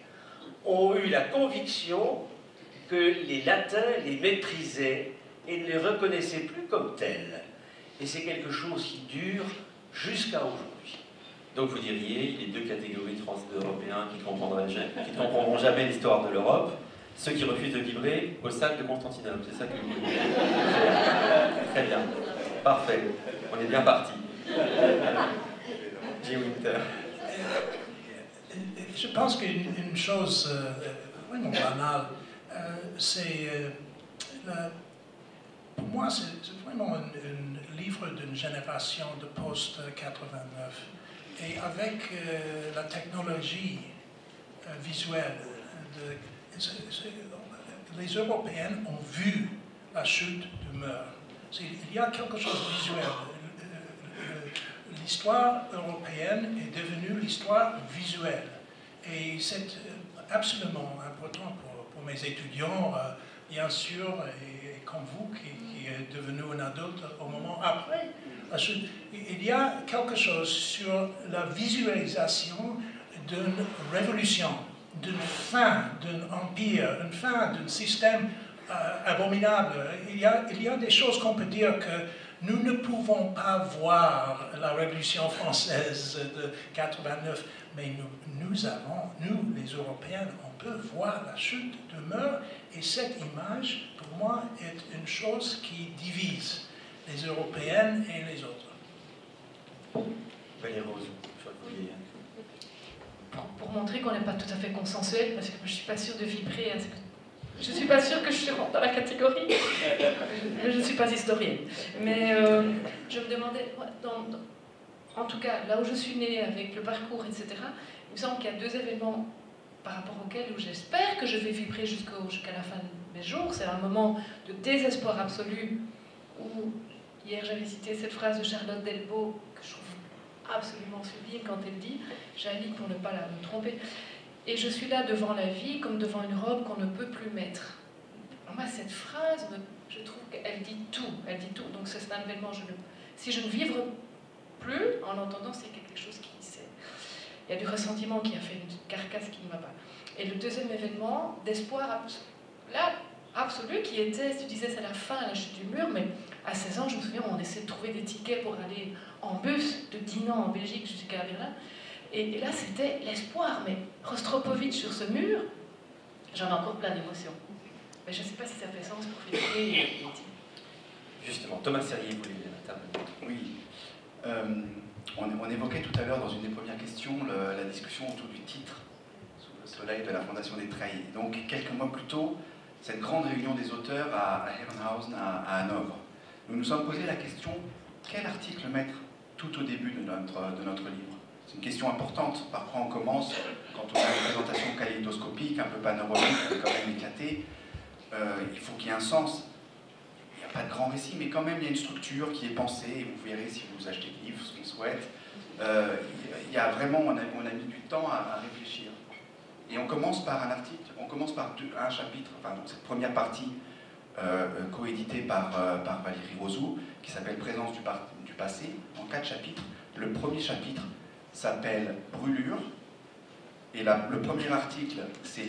ont eu la conviction que les latins les méprisaient et ne les reconnaissaient plus comme tels. Et c'est quelque chose qui dure jusqu'à aujourd'hui. Donc vous diriez, les deux catégories d'Européens qui ne comprendront jamais l'histoire de l'Europe, ceux qui refusent de vibrer au sac de Constantinople, c'est ça que vous voulez dire. Très bien, parfait, on est bien parti. Jim Winter. Je pense qu'une chose vraiment banale, c'est, pour moi, c'est vraiment un livre d'une génération de post-89. Et avec la technologie visuelle, les Européens ont vu la chute du mur. Il y a quelque chose de visuel. L'histoire européenne est devenue l'histoire visuelle. Et c'est absolument important pour mes étudiants, bien sûr, et comme vous, qui êtes devenu un adulte au moment après la chute. Il y a quelque chose sur la visualisation d'une révolution, d'une fin d'un empire, une fin d'un système abominable. Il y a des choses qu'on peut dire que nous ne pouvons pas voir la Révolution française de 89, mais nous, les Européens, on peut voir la chute du mur, et cette image, pour moi, est une chose qui divise les Européennes et les autres. Valérie Rose, je crois que vous vouliez... Pour montrer qu'on n'est pas tout à fait consensuel, parce que je ne suis pas sûre de vibrer à ce que... Je ne suis pas sûre que je rentre dans la catégorie. Je ne suis pas historienne. Mais je me demandais, en tout cas, là où je suis née, avec le parcours, etc., il me semble qu'il y a deux événements par rapport auxquels j'espère que je vais vibrer jusqu'à la fin de mes jours. C'est un moment de désespoir absolu où, hier j'avais cité cette phrase de Charlotte Delbo, que je trouve absolument sublime quand elle dit, j'indique pour ne pas me tromper, et je suis là devant la vie comme devant une robe qu'on ne peut plus mettre. Alors moi, cette phrase, je trouve qu'elle dit tout. Elle dit tout. Donc c'est un événement, si je ne vivre plus en l'entendant, c'est quelque chose qui... Il y a du ressentiment qui a fait une carcasse qui ne va pas. Et le deuxième événement, d'espoir absolu, qui était, tu disais, c'est la fin, la chute du mur, mais à 16 ans, je me souviens, on essayait de trouver des tickets pour aller en bus de Dinan en Belgique jusqu'à Berlin. Et là, c'était l'espoir, mais Rostropovitch sur ce mur, j'en ai encore plein d'émotions. Mais je ne sais pas si ça fait sens pour Philippe. Justement, Thomas Serrier voulait intervenir. Oui. On évoquait tout à l'heure dans une des premières questions la discussion autour du titre, sous le soleil de la Fondation des Treilles. Donc, quelques mois plus tôt, cette grande réunion des auteurs à Herrenhausen, à Hanovre. Nous nous sommes posé la question, quel article mettre tout au début de notre livre? C'est une question importante. Parfois, on commence, quand on a une présentation kaléidoscopique, un peu panoramique, quand même éclatée, il faut qu'il y ait un sens. Il n'y a pas de grand récit, mais quand même, il y a une structure qui est pensée, et vous verrez si vous achetez le livre, ce qu'on souhaite. Il y a vraiment, on a mis du temps à réfléchir. Et on commence par un article, on commence par un chapitre, enfin, donc cette première partie coéditée par Valérie Rosou, qui s'appelle Présence du passé, en 4 chapitres. Le premier chapitre s'appelle Brûlure, et le premier article, c'est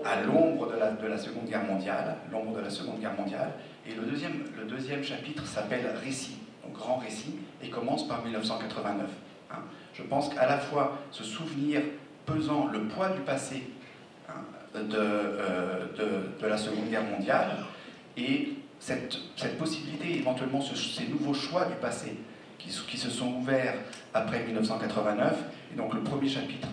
à l'ombre de la Seconde Guerre mondiale, l'ombre de la Seconde Guerre mondiale, et le deuxième chapitre s'appelle Récit, donc grand récit, et commence par 1989. Hein. Je pense qu'à la fois ce souvenir pesant, le poids du passé de la Seconde Guerre mondiale, et cette possibilité, éventuellement ces nouveaux choix du passé qui se sont ouverts après 1989, et donc le premier chapitre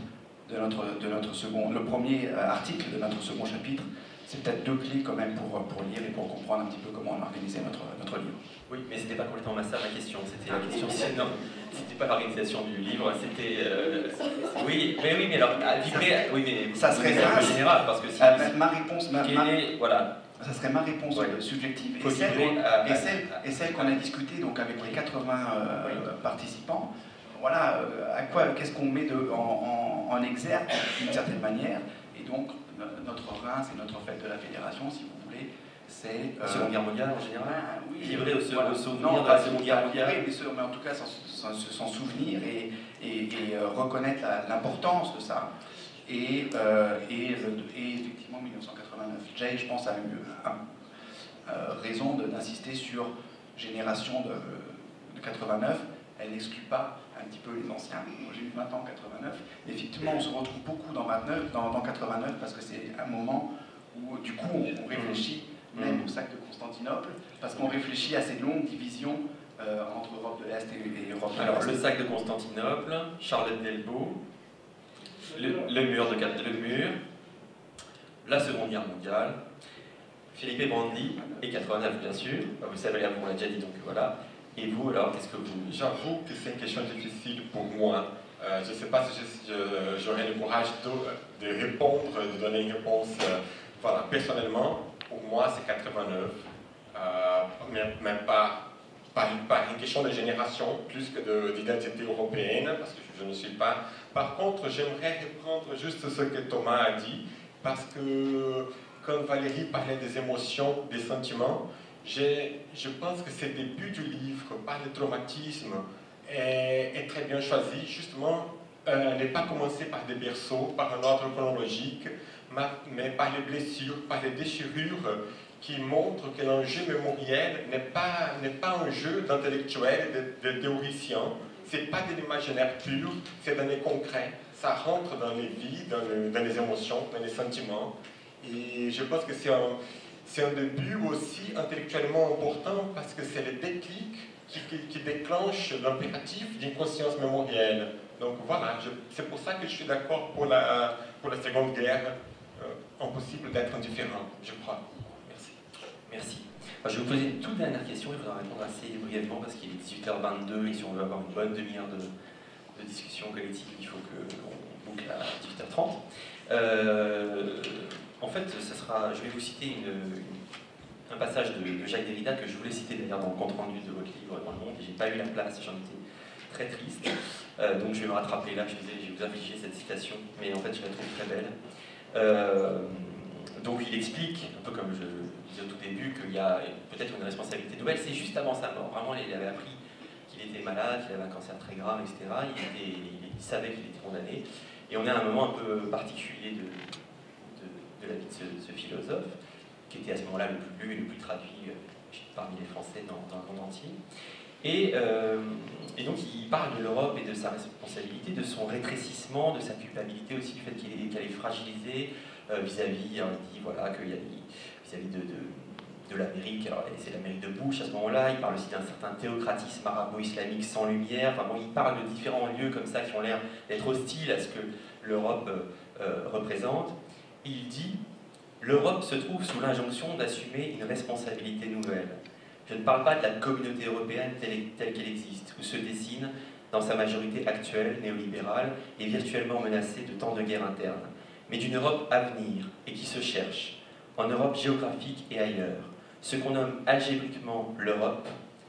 le premier article de notre second chapitre, c'est peut-être 2 clés quand même pour lire et pour comprendre un petit peu comment on a organisé notre livre. Oui, mais c'était pas complètement ma question, c'était la question, non, c'était pas l'organisation du livre, c'était... oui, mais alors, vibrer, oui, mais ça serait un peu général, parce que si... ma réponse, voilà. Ça serait ma réponse subjective, et celle qu'on a discutée donc, avec les 80 participants. voilà, qu'est-ce qu'on met en exergue d'une certaine manière. Et donc, notre Reims et notre fête de la Fédération, si vous voulez, c'est... La Seconde Guerre mondiale en général, oui, livré au voilà, souvenir non, de pas la Seconde Guerre mondiale. mais en tout cas s'en souvenir et reconnaître l'importance de ça. Et effectivement, 1989. Jay, je pense, a eu raison d'insister sur génération de 89. Elle n'exclut pas un petit peu les anciens. Moi, j'ai eu 20 ans en 89. Effectivement, on se retrouve beaucoup dans 89 parce que c'est un moment où, du coup, on réfléchit même au sac de Constantinople, parce qu'on réfléchit à ces longues divisions entre Europe de l'Est et Europe de l'Ouest. Alors, le sac de Constantinople, Charlotte Delbo, le mur, la Seconde Guerre mondiale, Philippe Brandi et 89 bien sûr. Vous savez, on l'a déjà dit, donc voilà. Et vous, alors, qu'est-ce que vous... J'avoue que c'est une question difficile pour moi. Je ne sais pas si j'aurai le courage de répondre, de donner une réponse. Voilà, personnellement, pour moi, c'est 89. Même pas une question de génération, plus que d'identité européenne, parce que je ne suis pas. Par contre, j'aimerais reprendre juste ce que Thomas a dit, parce que quand Valérie parlait des émotions, des sentiments, je pense que ce début du livre, par le traumatisme, est très bien choisi. Justement, n'est pas commencé par des berceaux, par un ordre chronologique, mais par les blessures, par les déchirures qui montrent que l'enjeu mémoriel n'est pas un jeu d'intellectuels, de théoriciens. Ce n'est pas de l'imaginaire pur, c'est dans les concrets. Ça rentre dans les vies, dans les émotions, dans les sentiments. Et je pense que c'est un début aussi intellectuellement important parce que c'est le déclic qui déclenche l'impératif d'une conscience mémorielle. Donc voilà, c'est pour ça que je suis d'accord pour la Seconde Guerre. Impossible d'être indifférent, je crois. Merci. Merci. Je vais vous poser une toute dernière question, je vais en répondre assez brièvement parce qu'il est 18h22 et si on veut avoir une bonne demi-heure de discussion collective, il faut qu'on boucle à 18h30. En fait, je vais vous citer un passage de Jacques Derrida que je voulais citer d'ailleurs dans le compte-rendu de votre livre dans le Monde et j'ai pas eu la place, j'en étais très triste. Donc je vais me rattraper là, je vais vous afficher cette citation, mais en fait je la trouve très belle. Donc il explique, un peu comme je disais au tout début, qu'il y a peut-être une responsabilité nouvelle, c'est juste avant sa mort. Vraiment, il avait appris qu'il était malade, qu'il avait un cancer très grave, etc. Il savait qu'il était condamné. Et on est à un moment un peu particulier de la vie de ce philosophe, qui était à ce moment-là le plus lu et le plus traduit parmi les Français dans le monde entier. Et donc il parle de l'Europe et de sa responsabilité, de son rétrécissement, de sa culpabilité aussi, du fait qu'elle est fragilisée vis-à-vis, il dit voilà, qu'il y a vis-à-vis de l'Amérique, alors c'est l'Amérique de Bush à ce moment-là, il parle aussi d'un certain théocratisme arabo-islamique sans lumière, enfin bon, il parle de différents lieux comme ça qui ont l'air d'être hostiles à ce que l'Europe représente. Et il dit « L'Europe se trouve sous l'injonction d'assumer une responsabilité nouvelle. Je ne parle pas de la communauté européenne telle qu'elle existe, ou se dessine dans sa majorité actuelle, néolibérale, et virtuellement menacée de tant de guerres internes, mais d'une Europe à venir et qui se cherche, en Europe géographique et ailleurs. Ce qu'on nomme algébriquement l'Europe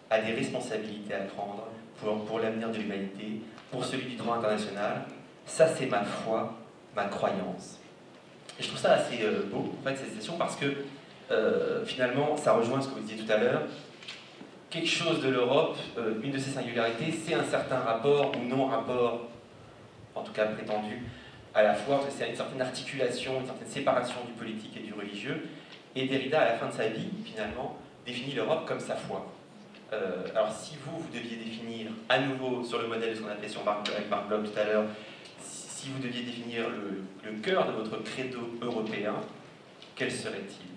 a des responsabilités à prendre pour l'avenir de l'humanité, pour celui du droit international. Ça, c'est ma foi, ma croyance. » Et je trouve ça assez beau, en fait, cette citation, parce que finalement, ça rejoint ce que vous disiez tout à l'heure. Quelque chose de l'Europe, une de ses singularités, c'est un certain rapport ou non-rapport, en tout cas prétendu, à la foi, c'est une certaine articulation, une certaine séparation du politique et du religieux. Et Derrida, à la fin de sa vie, finalement, définit l'Europe comme sa foi. Alors si vous deviez définir, à nouveau, sur le modèle de ce qu'on appelait avec Marc Bloch tout à l'heure, si vous deviez définir le cœur de votre credo européen, quel serait-il?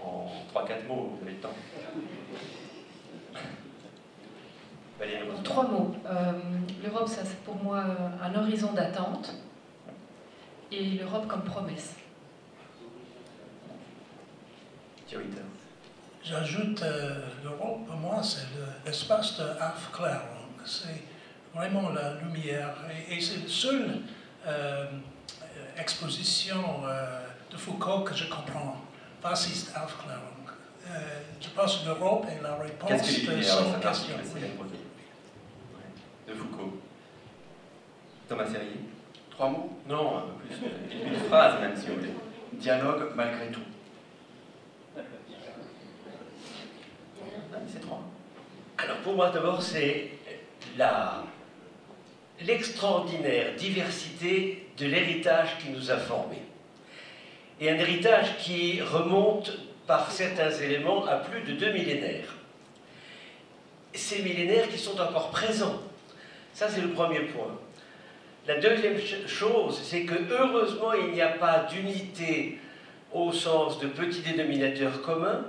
En 3-4 mots, vous avez le temps. Valérie. En 3 mots. L'Europe, ça c'est pour moi un horizon d'attente et l'Europe comme promesse. J'ajoute, l'Europe, pour moi, c'est l'espace de Aufklärung. C'est vraiment la lumière. Et c'est la seule exposition de Foucault que je comprends. Was ist Aufklärung? Je pense que l'Europe est la réponse de son question. De Foucault. Thomas Serrier. 3 mots? Non, un peu plus. Une phrase même, si vous voulez. Dialogue malgré tout. C'est 3. Alors pour moi d'abord c'est l'extraordinaire diversité de l'héritage qui nous a formés. Et un héritage qui remonte par certains éléments à plus de 2 millénaires. Ces millénaires qui sont encore présents. Ça c'est le premier point. La deuxième chose, c'est que heureusement il n'y a pas d'unité au sens de petit dénominateur commun,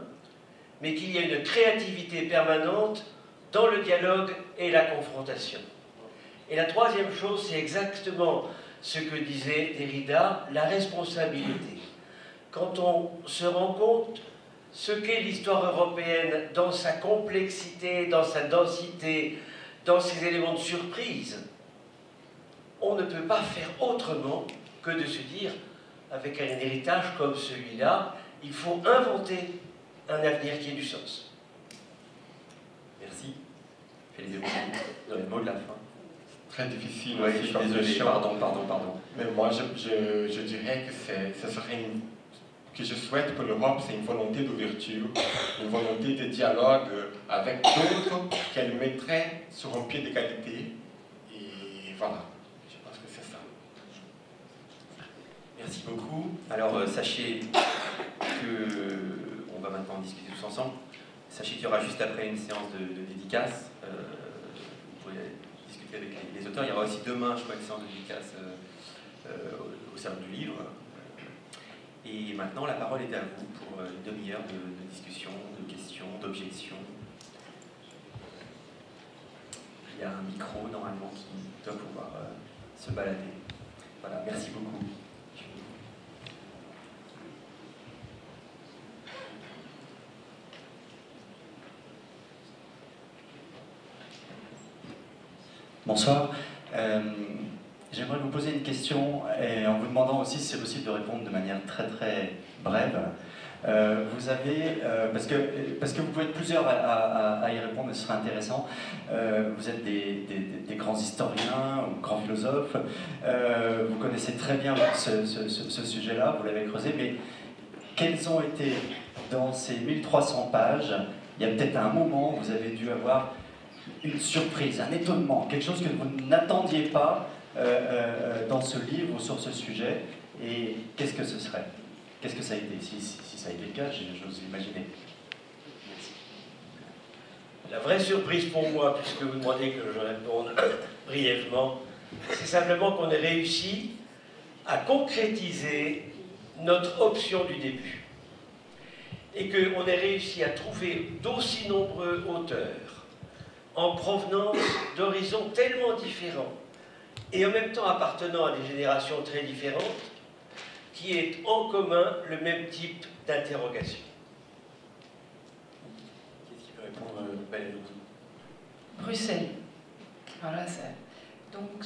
mais qu'il y a une créativité permanente dans le dialogue et la confrontation. Et la troisième chose, c'est exactement ce que disait Derrida, la responsabilité. Quand on se rend compte ce qu'est l'histoire européenne dans sa complexité, dans sa densité, dans ses éléments de surprise, on ne peut pas faire autrement que de se dire, avec un héritage comme celui-là, il faut inventer un avenir qui ait du sens. Merci. Félicitations. Vous avez le mot de la fin. Très difficile. Oui, aussi je suis comme désolé. question. Pardon. Mais moi, je dirais que ce serait que je souhaite pour l'Europe, c'est une volonté d'ouverture, une volonté de dialogue avec d'autres qu'elle mettrait sur un pied d'égalité. Et voilà, je pense que c'est ça. Merci beaucoup. Alors, sachez que on va maintenant discuter tous ensemble. Sachez qu'il y aura juste après une séance de dédicace. Vous pourrez discuter avec les auteurs. Il y aura aussi demain, je crois, une séance de dédicace au Cercle du Livre. Et maintenant, la parole est à vous pour une demi-heure de discussion, de questions, d'objections. Il y a un micro, normalement, qui doit pouvoir se balader. Voilà, merci beaucoup. Bonsoir. J'aimerais vous poser une question et en vous demandant aussi si c'est possible de répondre de manière très très brève. Vous avez, parce que vous pouvez être plusieurs à y répondre, mais ce serait intéressant. Vous êtes des grands historiens ou grands philosophes. Vous connaissez très bien ce sujet-là, vous l'avez creusé, mais quels ont été, dans ces 1300 pages, il y a peut-être un moment où vous avez dû avoir une surprise, un étonnement, quelque chose que vous n'attendiez pas dans ce livre ou sur ce sujet, et qu'est-ce que ce serait? Qu'est-ce que ça a été? Si ça a été le cas, j'ose imaginer. La vraie surprise pour moi, puisque vous demandez que je réponde brièvement, c'est simplement qu'on ait réussi à concrétiser notre option du début. Et qu'on ait réussi à trouver d'aussi nombreux auteurs en provenance d'horizons tellement différents et en même temps appartenant à des générations très différentes, qui aient en commun le même type d'interrogation. Qu'est-ce qui peut répondre Valérie? Bruxelles. Voilà, donc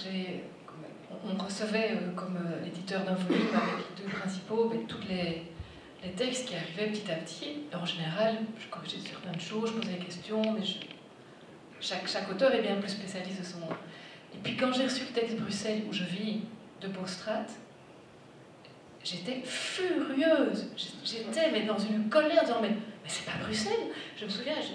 on recevait comme éditeur d'un volume avec deux principaux tous les textes qui arrivaient petit à petit. En général, je corrigeais certaines choses, je posais des questions, mais chaque auteur est bien plus spécialiste de son... Et puis quand j'ai reçu le texte Bruxelles, où je vis, de Bostrat, j'étais furieuse. J'étais mais dans une colère, disant mais c'est pas Bruxelles. Je me souviens, je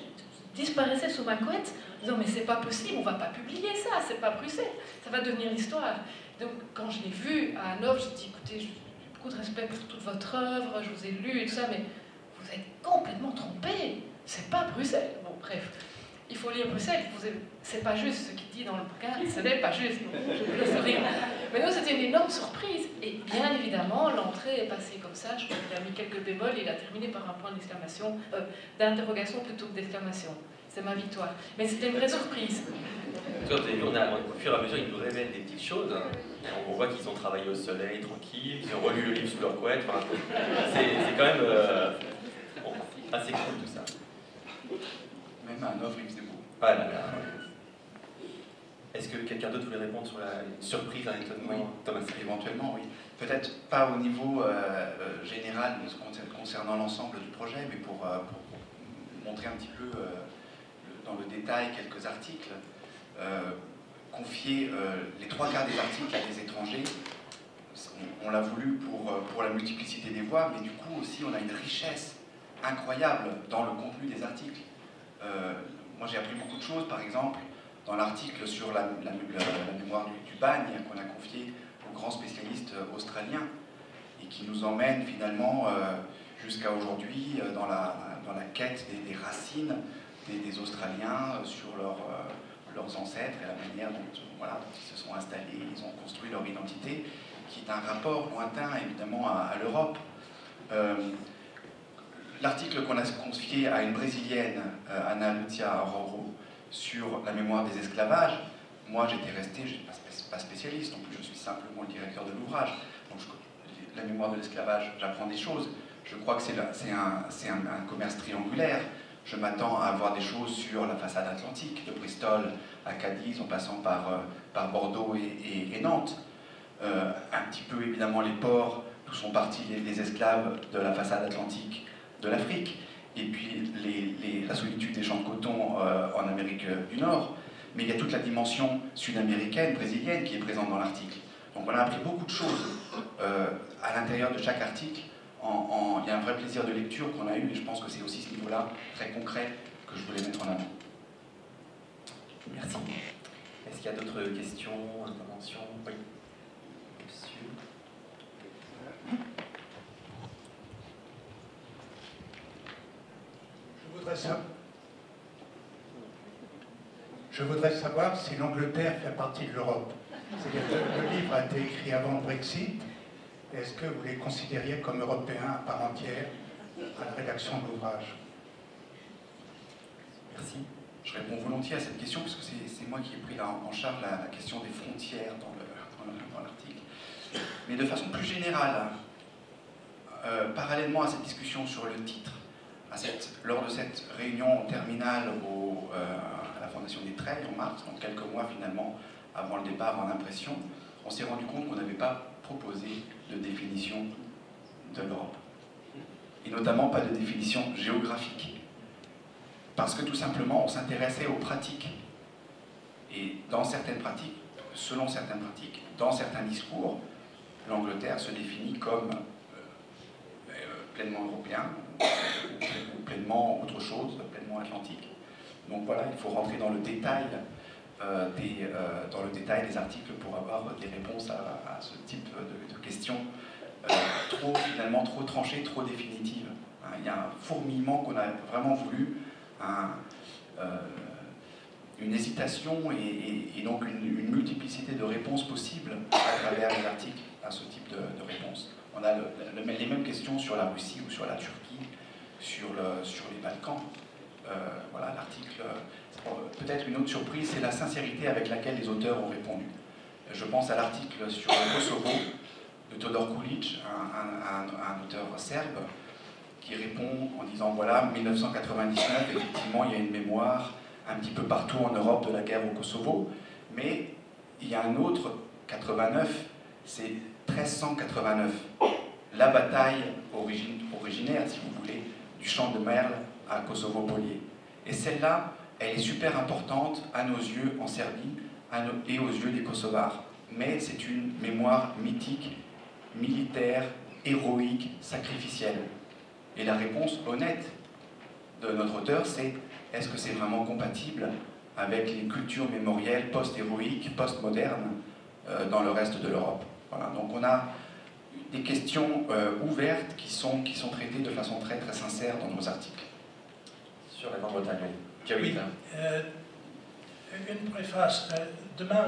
disparaissais sous ma couette, disant mais c'est pas possible, on va pas publier ça, c'est pas Bruxelles, ça va devenir l'histoire. Donc quand je l'ai vu à Hanovre, j'ai dit écoutez, j'ai beaucoup de respect pour toute votre œuvre, je vous ai lu et tout ça, mais vous êtes complètement trompés, c'est pas Bruxelles. Bon, bref. Il faut lire Bruxelles, c'est pas juste ce qu'il dit dans le bouquin, ce n'est pas juste, je vous laisse rire. Mais nous, c'était une énorme surprise. Et bien évidemment, l'entrée est passée comme ça, je crois qu'il a mis quelques bémols, et il a terminé par un point d'exclamation, d'interrogation plutôt que d'exclamation. C'est ma victoire. Mais c'était une vraie surprise. Vous avez vu, au fur et à mesure, ils nous révèlent des petites choses. On voit qu'ils ont travaillé au soleil, tranquille, ils ont relu le livre sous leur couette. Enfin, c'est quand même assez cool tout ça. Même à Hanovre, il faisait beau. Voilà. Est-ce que quelqu'un d'autre voulait répondre sur une surprise, un étonnement? Oui, Thomas. Éventuellement, oui. Peut-être pas au niveau général concernant l'ensemble du projet, mais pour montrer un petit peu dans le détail quelques articles. confier les 3/4 des articles à des étrangers. On l'a voulu pour la multiplicité des voix, mais du coup aussi on a une richesse incroyable dans le contenu des articles. Moi j'ai appris beaucoup de choses, par exemple, dans l'article sur la mémoire du bagne qu'on a confié aux grands spécialistes australiens et qui nous emmène finalement jusqu'à aujourd'hui dans la quête des racines des Australiens sur leurs ancêtres et la manière dont ils se sont installés, ils ont construit leur identité, qui est un rapport lointain évidemment à l'Europe. L'article qu'on a confié à une Brésilienne, Ana Lucia Roro, sur la mémoire des esclavages, moi j'étais resté, je ne suis pas spécialiste, donc je suis simplement le directeur de l'ouvrage. Donc la mémoire de l'esclavage, j'apprends des choses. Je crois que c'est un commerce triangulaire. Je m'attends à avoir des choses sur la façade atlantique, de Bristol à Cadiz, en passant par Bordeaux et Nantes. Un petit peu évidemment les ports, d'où sont partis les esclaves de la façade atlantique de l'Afrique, et puis la solitude des champs de coton en Amérique du Nord. Mais il y a toute la dimension sud-américaine, brésilienne, qui est présente dans l'article. Donc on a appris beaucoup de choses à l'intérieur de chaque article. Il y a un vrai plaisir de lecture qu'on a eu, et je pense que c'est aussi ce niveau-là, très concret, que je voulais mettre en avant. Merci. Est-ce qu'il y a d'autres questions, interventions? Oui. Monsieur. Je voudrais savoir si l'Angleterre fait partie de l'Europe. C'est-à-dire que le livre a été écrit avant le Brexit. Est-ce que vous les considériez comme Européens à part entière à la rédaction de l'ouvrage? Merci. Je réponds volontiers à cette question, parce que c'est moi qui ai pris en charge la question des frontières dans l'article. Mais de façon plus générale, parallèlement à cette discussion sur le titre, lors de cette réunion terminale à la Fondation des Treilles en mars, donc quelques mois finalement avant le départ en impression, on s'est rendu compte qu'on n'avait pas proposé de définition de l'Europe. Et notamment pas de définition géographique. Parce que tout simplement, on s'intéressait aux pratiques. Et dans certaines pratiques, selon certaines pratiques, dans certains discours, l'Angleterre se définit comme pleinement européen, ou pleinement autre chose, pleinement atlantique. Donc voilà, il faut rentrer dans le détail des articles pour avoir des réponses à ce type de questions finalement trop tranchées, trop définitives. Il y a un fourmillement qu'on a vraiment voulu, une hésitation et donc une multiplicité de réponses possibles à travers les articles à ce type de réponses. On a les mêmes questions sur la Russie ou sur la Turquie, sur les Balkans. Voilà, l'article. Peut-être une autre surprise, c'est la sincérité avec laquelle les auteurs ont répondu. Je pense à l'article sur le Kosovo de Todor Kulic, un auteur serbe, qui répond en disant voilà, 1999, effectivement, il y a une mémoire un petit peu partout en Europe de la guerre au Kosovo, mais il y a un autre 89, c'est 1389, la bataille originaire, si vous voulez, du champ de Merle à Kosovo-Polier. Et celle-là, elle est super importante à nos yeux en Serbie et aux yeux des Kosovars. Mais c'est une mémoire mythique, militaire, héroïque, sacrificielle. Et la réponse honnête de notre auteur, c'est est-ce que c'est vraiment compatible avec les cultures mémorielles post-héroïques, post-modernes dans le reste de l'Europe? Voilà, donc on a des questions ouvertes qui sont traitées de façon très très sincère dans nos articles. Sur la Grande-Bretagne, oui. Oui, une préface. Demain,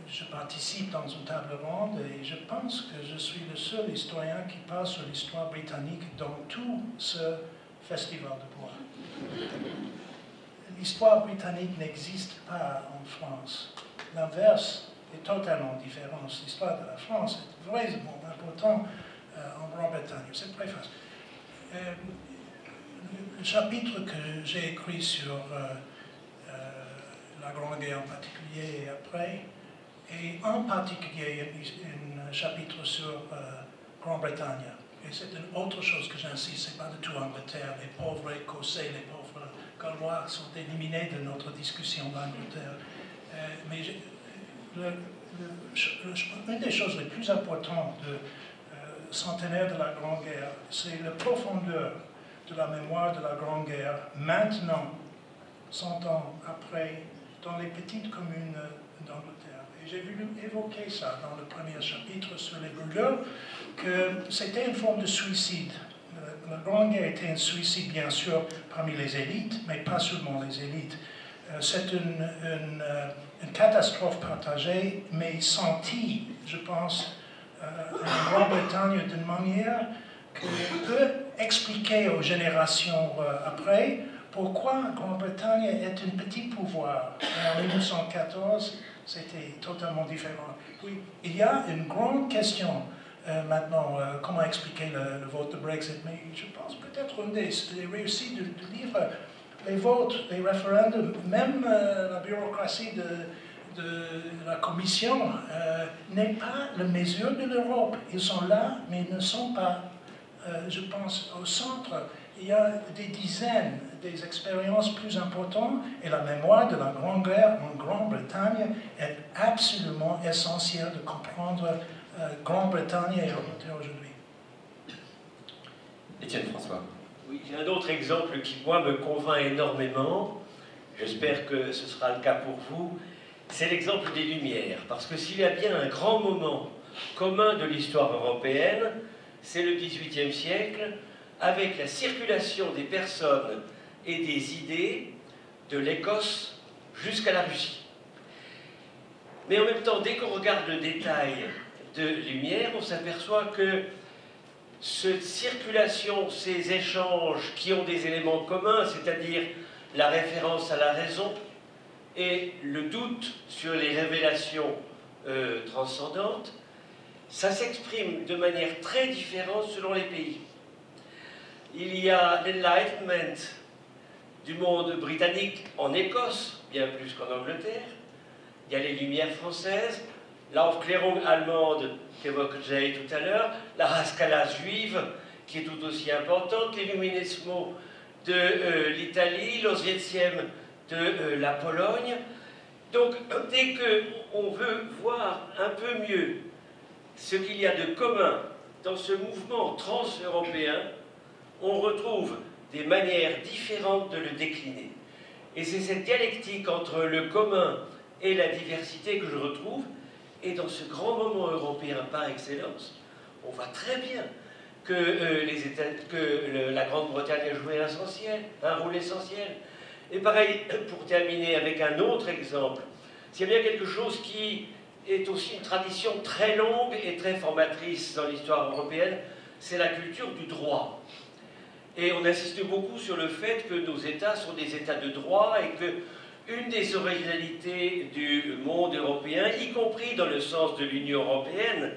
je participe dans une table ronde et je pense que je suis le seul historien qui parle sur l'histoire britannique dans tout ce festival de bois. L'histoire britannique n'existe pas en France. L'inverse est totalement différent. L'histoire de la France est vraiment importante en Grande-Bretagne. Cette préface. Le chapitre que j'ai écrit sur la Grande Guerre en particulier et après, et en particulier un chapitre sur Grande-Bretagne. Et c'est une autre chose que j'insiste, c'est pas du tout Angleterre. Les pauvres Écossais, les pauvres Gallois sont éliminés de notre discussion d'Angleterre. mais une des choses les plus importantes du centenaire de la Grande Guerre, c'est la profondeur de la mémoire de la Grande Guerre, maintenant, 100 ans après, dans les petites communes d'Angleterre. Et j'ai voulu évoquer ça dans le premier chapitre sur les brûleurs, que c'était une forme de suicide. La Grande Guerre était un suicide, bien sûr, parmi les élites, mais pas seulement les élites. C'est une catastrophe partagée, mais sentie, je pense, en Grande-Bretagne d'une manière qui peut expliquer aux générations après pourquoi la Grande-Bretagne est un petit pouvoir. En 1914, c'était totalement différent. Puis, il y a une grande question maintenant, comment expliquer le vote de Brexit, mais je pense peut-être une des réussites du livre, les votes, les référendums, même la bureaucratie de la Commission n'est pas la mesure de l'Europe. Ils sont là, mais ils ne sont pas, je pense, au centre. Il y a des dizaines des expériences plus importantes et la mémoire de la Grande Guerre en Grande-Bretagne est absolument essentielle de comprendre Grande-Bretagne et Angleterre aujourd'hui. Étienne François. Oui, j'ai un autre exemple qui, moi, me convainc énormément. J'espère que ce sera le cas pour vous. C'est l'exemple des Lumières. Parce que s'il y a bien un grand moment commun de l'histoire européenne, c'est le XVIIIe siècle, avec la circulation des personnes et des idées de l'Écosse jusqu'à la Russie. Mais en même temps, dès qu'on regarde le détail de Lumière, on s'aperçoit que cette circulation, ces échanges qui ont des éléments communs, c'est-à-dire la référence à la raison et le doute sur les révélations transcendantes, ça s'exprime de manière très différente selon les pays. Il y a l'Enlightenment du monde britannique en Écosse, bien plus qu'en Angleterre. Il y a les Lumières françaises, l'Aufklärung allemande qu'évoque Jay tout à l'heure, la Haskalah juive, qui est tout aussi importante, l'Illuminismo de l'Italie, l'Oswieciem de la Pologne. Donc, dès qu'on veut voir un peu mieux ce qu'il y a de commun dans ce mouvement trans-européen, on retrouve des manières différentes de le décliner. Et c'est cette dialectique entre le commun et la diversité que je retrouve. Et dans ce grand moment européen par excellence, on voit très bien que, la Grande-Bretagne a joué un rôle essentiel. Et pareil, pour terminer avec un autre exemple, s'il y a bien quelque chose qui est aussi une tradition très longue et très formatrice dans l'histoire européenne, c'est la culture du droit. Et on insiste beaucoup sur le fait que nos États sont des États de droit et que une des originalités du monde européen, y compris dans le sens de l'Union européenne,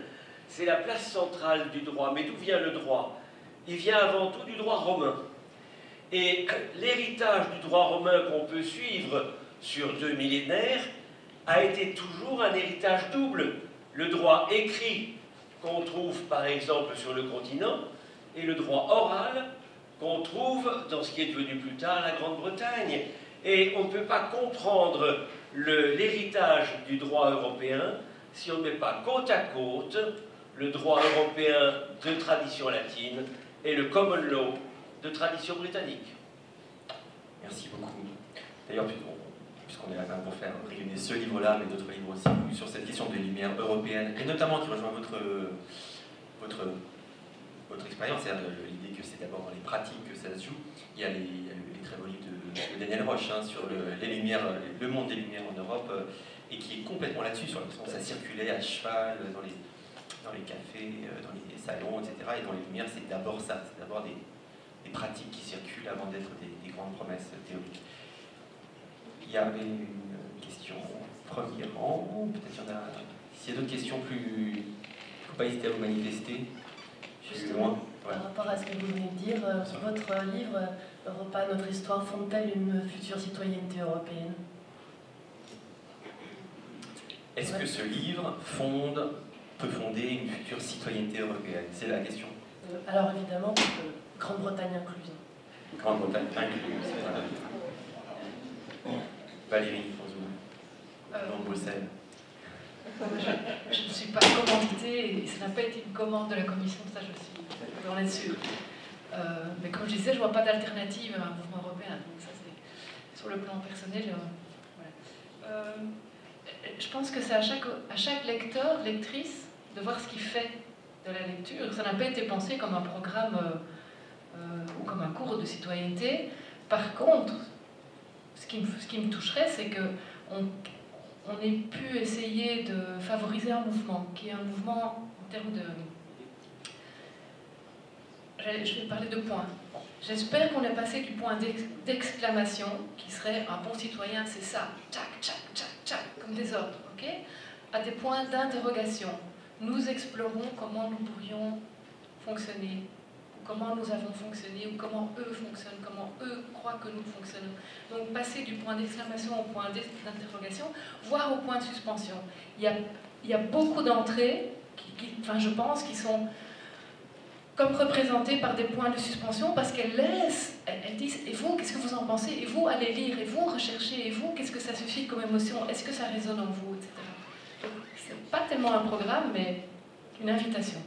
c'est la place centrale du droit. Mais d'où vient le droit? Il vient avant tout du droit romain. Et l'héritage du droit romain qu'on peut suivre sur 2 millénaires a été toujours un héritage double. Le droit écrit qu'on trouve par exemple sur le continent et le droit oral qu'on trouve dans ce qui est devenu plus tard la Grande-Bretagne. Et on ne peut pas comprendre l'héritage du droit européen si on ne met pas côte à côte le droit européen de tradition latine et le common law de tradition britannique. Merci beaucoup. D'ailleurs, puisqu'on est là pour faire réunir ce livre-là, mais d'autres livres aussi, sur cette question des Lumières européennes, et notamment qui rejoint votre expérience, c'est-à-dire l'idée que c'est d'abord dans les pratiques que ça se joue. Il y a les très beaux livres de Daniel Roche sur les Lumières, le monde des Lumières en Europe, et qui est complètement là-dessus, sur la façon dont ça circulait à cheval, dans les cafés, dans les salons, etc. Et dans les Lumières, c'est d'abord ça, c'est d'abord des pratiques qui circulent avant d'être des grandes promesses théoriques. Il y avait une question au premier rang, peut-être qu'il y en a... S'il y a d'autres questions plus... Il ne faut pas hésiter à vous manifester. Justement, par rapport à ce que vous venez de dire, votre livre, Europa, notre histoire, fonde-t-elle une future citoyenneté européenne? Est-ce que ce livre peut fonder une future citoyenneté européenne? C'est la question. Alors évidemment, Grande-Bretagne incluse. Grande-Bretagne incluse. Valérie, pour vous. Dans Bruxelles. Je ne suis pas commanditée, et ça n'a pas été une commande de la commission, ça je en être sûre. Mais comme je disais, je ne vois pas d'alternative à un mouvement européen. Donc ça, c'est sur le plan personnel. Voilà. Je pense que c'est à chaque lecteur, lectrice, de voir ce qu'il fait de la lecture. Ça n'a pas été pensé comme un programme ou comme un cours de citoyenneté. Par contre, ce qui me toucherait, c'est qu'on ait pu essayer de favoriser un mouvement, qui est un mouvement en termes de... Je vais parler de points. J'espère qu'on est passé du point d'exclamation, qui serait un bon citoyen, c'est ça, tchac, tchac, tchac, tchac, comme des ordres, ok, à des points d'interrogation. Nous explorons comment nous pourrions fonctionner, ou comment nous avons fonctionné, ou comment eux fonctionnent, comment eux croient que nous fonctionnons. Donc passer du point d'exclamation au point d'interrogation, voire au point de suspension. Il y a beaucoup d'entrées, enfin, je pense, qui sont comme représentées par des points de suspension, parce qu'elles laissent, elles disent, et vous, qu'est-ce que vous en pensez? Et vous, allez lire, et vous, recherchez, et vous, qu'est-ce que ça suscite comme émotion? Est-ce que ça résonne en vous, etc. C'est pas tellement un programme, mais une invitation.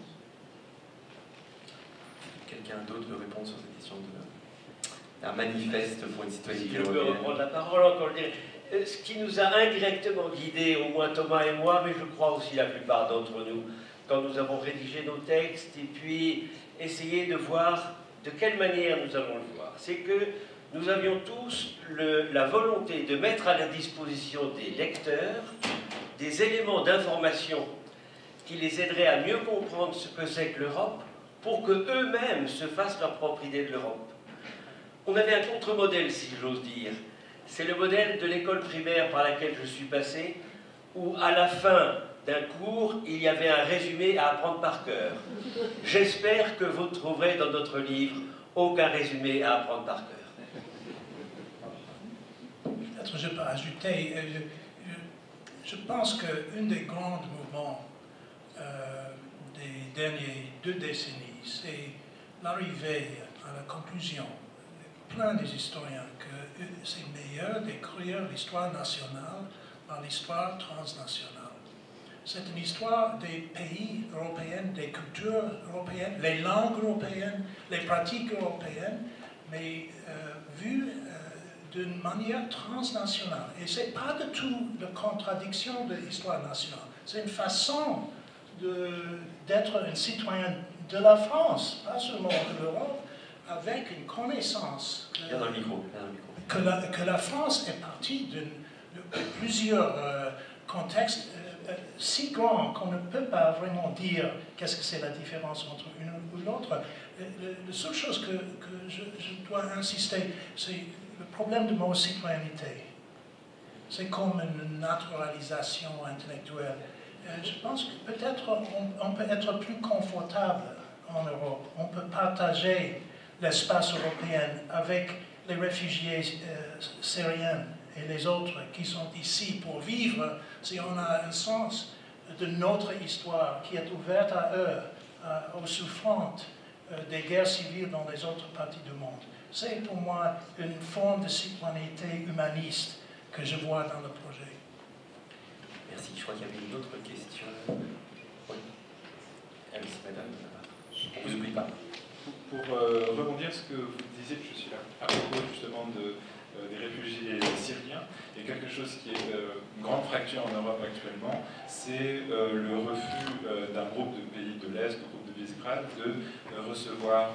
Quelqu'un d'autre veut répondre sur cette question d'un manifeste pour une citoyenneté Je peux européenne? reprendre la parole encore. Ce qui nous a indirectement guidés, au moins Thomas et moi, mais je crois aussi la plupart d'entre nous, quand nous avons rédigé nos textes et puis essayé de voir de quelle manière nous allons le voir, c'est que nous avions tous la volonté de mettre à la disposition des lecteurs des éléments d'information qui les aideraient à mieux comprendre ce que c'est que l'Europe, pour qu'eux-mêmes se fassent leur propre idée de l'Europe. On avait un contre-modèle, si j'ose dire. C'est le modèle de l'école primaire par laquelle je suis passé, où à la fin d'un cours, il y avait un résumé à apprendre par cœur. J'espère que vous trouverez dans notre livre aucun résumé à apprendre par cœur. Peut-être je peux ajouter, je pense qu'un des grands mouvements des dernières 2 décennies, c'est l'arrivée à la conclusion, plein des historiens, que c'est meilleur d'écrire l'histoire nationale par l'histoire transnationale. C'est une histoire des pays européens, des cultures européennes, les langues européennes, les pratiques européennes, mais vues d'une manière transnationale. Et ce n'est pas du tout la contradiction de l'histoire nationale. C'est une façon d'être un citoyen de la France, pas seulement de l'Europe, avec une connaissance que la France est partie de plusieurs contextes si grands qu'on ne peut pas vraiment dire qu'est-ce que c'est la différence entre une ou l'autre. La seule chose que je dois insister, c'est le problème de mot citoyenneté. C'est comme une naturalisation intellectuelle. Je pense que peut-être on peut être plus confortable en Europe. On peut partager l'espace européen avec les réfugiés syriens et les autres qui sont ici pour vivre, si on a un sens de notre histoire qui est ouverte à eux, aux souffrantes des guerres civiles dans les autres parties du monde. C'est pour moi une forme de citoyenneté humaniste que je vois dans le projet. Merci. Je crois qu'il y avait une autre question. Oui. Ah oui, madame. On ne vous oublie pas. Pour rebondir ce que vous disiez, je suis là, à propos justement des réfugiés syriens, et quelque chose qui est une grande fracture en Europe actuellement, c'est le refus d'un groupe de pays de l'Est, le groupe de Visegrad, de recevoir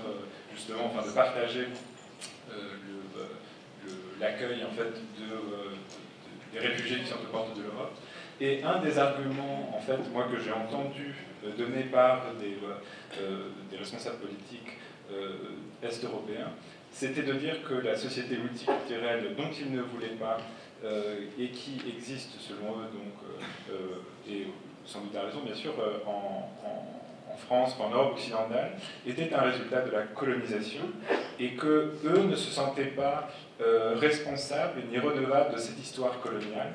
justement, enfin de partager l'accueil en fait des réfugiés qui sont aux portes de l'Europe. Et un des arguments, en fait, moi que j'ai entendu donné par des responsables politiques est-européens, c'était de dire que la société multiculturelle dont ils ne voulaient pas et qui existe selon eux, donc, et sans doute à raison bien sûr, en France, en Europe occidentale, était un résultat de la colonisation et que eux ne se sentaient pas responsables ni redevables de cette histoire coloniale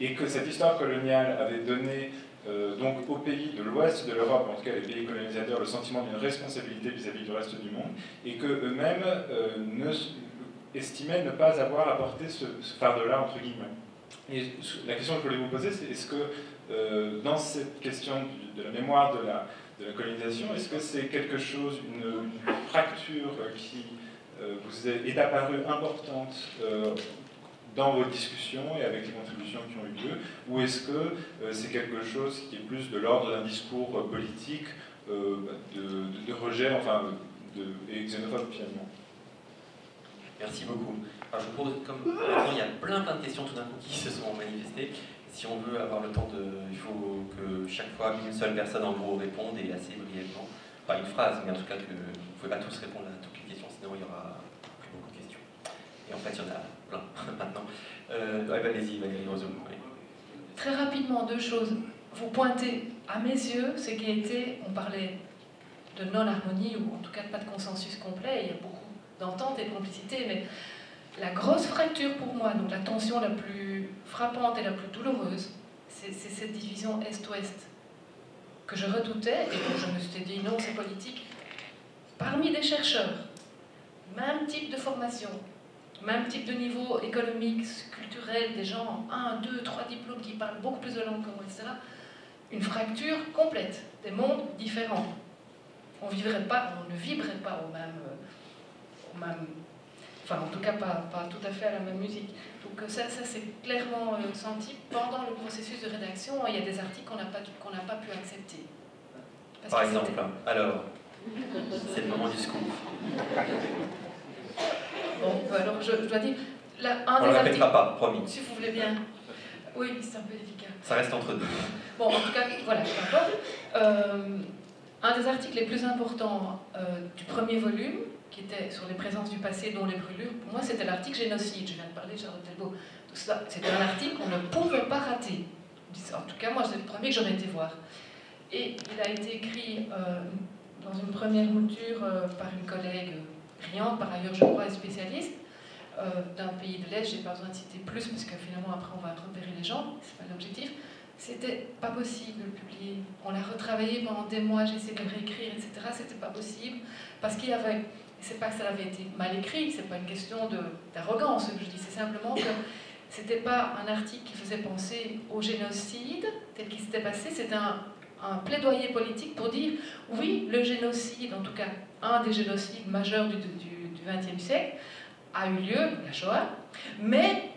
et que cette histoire coloniale avait donné donc aux pays de l'ouest de l'Europe, en tout cas les pays colonisateurs, le sentiment d'une responsabilité vis-à-vis du reste du monde, et qu'eux-mêmes estimaient ne pas avoir apporté ce fardeau-là, entre guillemets. Et la question que je voulais vous poser, c'est est-ce que dans cette question de la mémoire de la colonisation, est-ce que c'est quelque chose, une fracture qui vous est apparue importante dans vos discussions et avec les contributions qui ont eu lieu, ou est-ce que c'est quelque chose qui est plus de l'ordre d'un discours politique, de rejet, enfin, et xénophobe finalement? Merci beaucoup. Alors, je vous propose, comme maintenant il y a plein de questions tout d'un coup qui se sont manifestées, si on veut avoir le temps il faut que chaque fois une seule personne en gros réponde et assez brièvement, pas une phrase, mais en tout cas que vous ne pouvez pas tous répondre à toutes les questions, sinon il y aura plus beaucoup de questions. Et en fait, il y en a plein maintenant. Allez-y, Valérie Roseau. Oui. Très rapidement, deux choses. Vous pointez, à mes yeux, ce qui était, on parlait de non-harmonie, ou en tout cas de pas de consensus complet, il y a beaucoup d'entente et de complicité, mais la grosse fracture pour moi, donc la tension la plus frappante et la plus douloureuse, c'est cette division Est-Ouest que je redoutais et dont je me suis dit non, c'est politique. Parmi des chercheurs, même type de formation, même type de niveau économique, culturel, des gens 1, 2, 3 diplômes qui parlent beaucoup plus de langues que moi, etc. Une fracture complète, des mondes différents. On ne vibrerait pas au même enfin en tout cas pas tout à fait à la même musique. Donc ça c'est clairement senti pendant le processus de rédaction. Il y a des articles qu'on n'a pas pu accepter. Par exemple, alors, c'est le moment du scoop. Bon, alors je dois dire, là, on ne le répétera pas, promis. Si vous voulez bien. Oui, c'est un peu délicat. Ça reste entre deux. Bon, en tout cas, voilà, peu importe. Un des articles les plus importants du premier volume, qui était sur les présences du passé, dont les brûlures, pour moi c'était l'article Génocide, je viens de parler de Charlotte Delbo. C'était un article qu'on ne pouvait pas rater. En tout cas, moi c'est le premier que j'aurais été voir. Et il a été écrit dans une première mouture par une collègue brillante, par ailleurs je crois spécialiste, d'un pays de l'Est, j'ai pas besoin de citer plus, parce que finalement après on va repérer les gens, c'est pas l'objectif. C'était pas possible de le publier. On l'a retravaillé pendant des mois, j'ai essayé de le réécrire, etc. C'était pas possible, parce qu'il y avait... C'est pas que ça avait été mal écrit, c'est pas une question d'arrogance que je dis, c'est simplement que c'était pas un article qui faisait penser au génocide tel qu'il s'était passé, c'était un plaidoyer politique pour dire oui, le génocide, en tout cas un des génocides majeurs du XXe siècle, a eu lieu, la Shoah, mais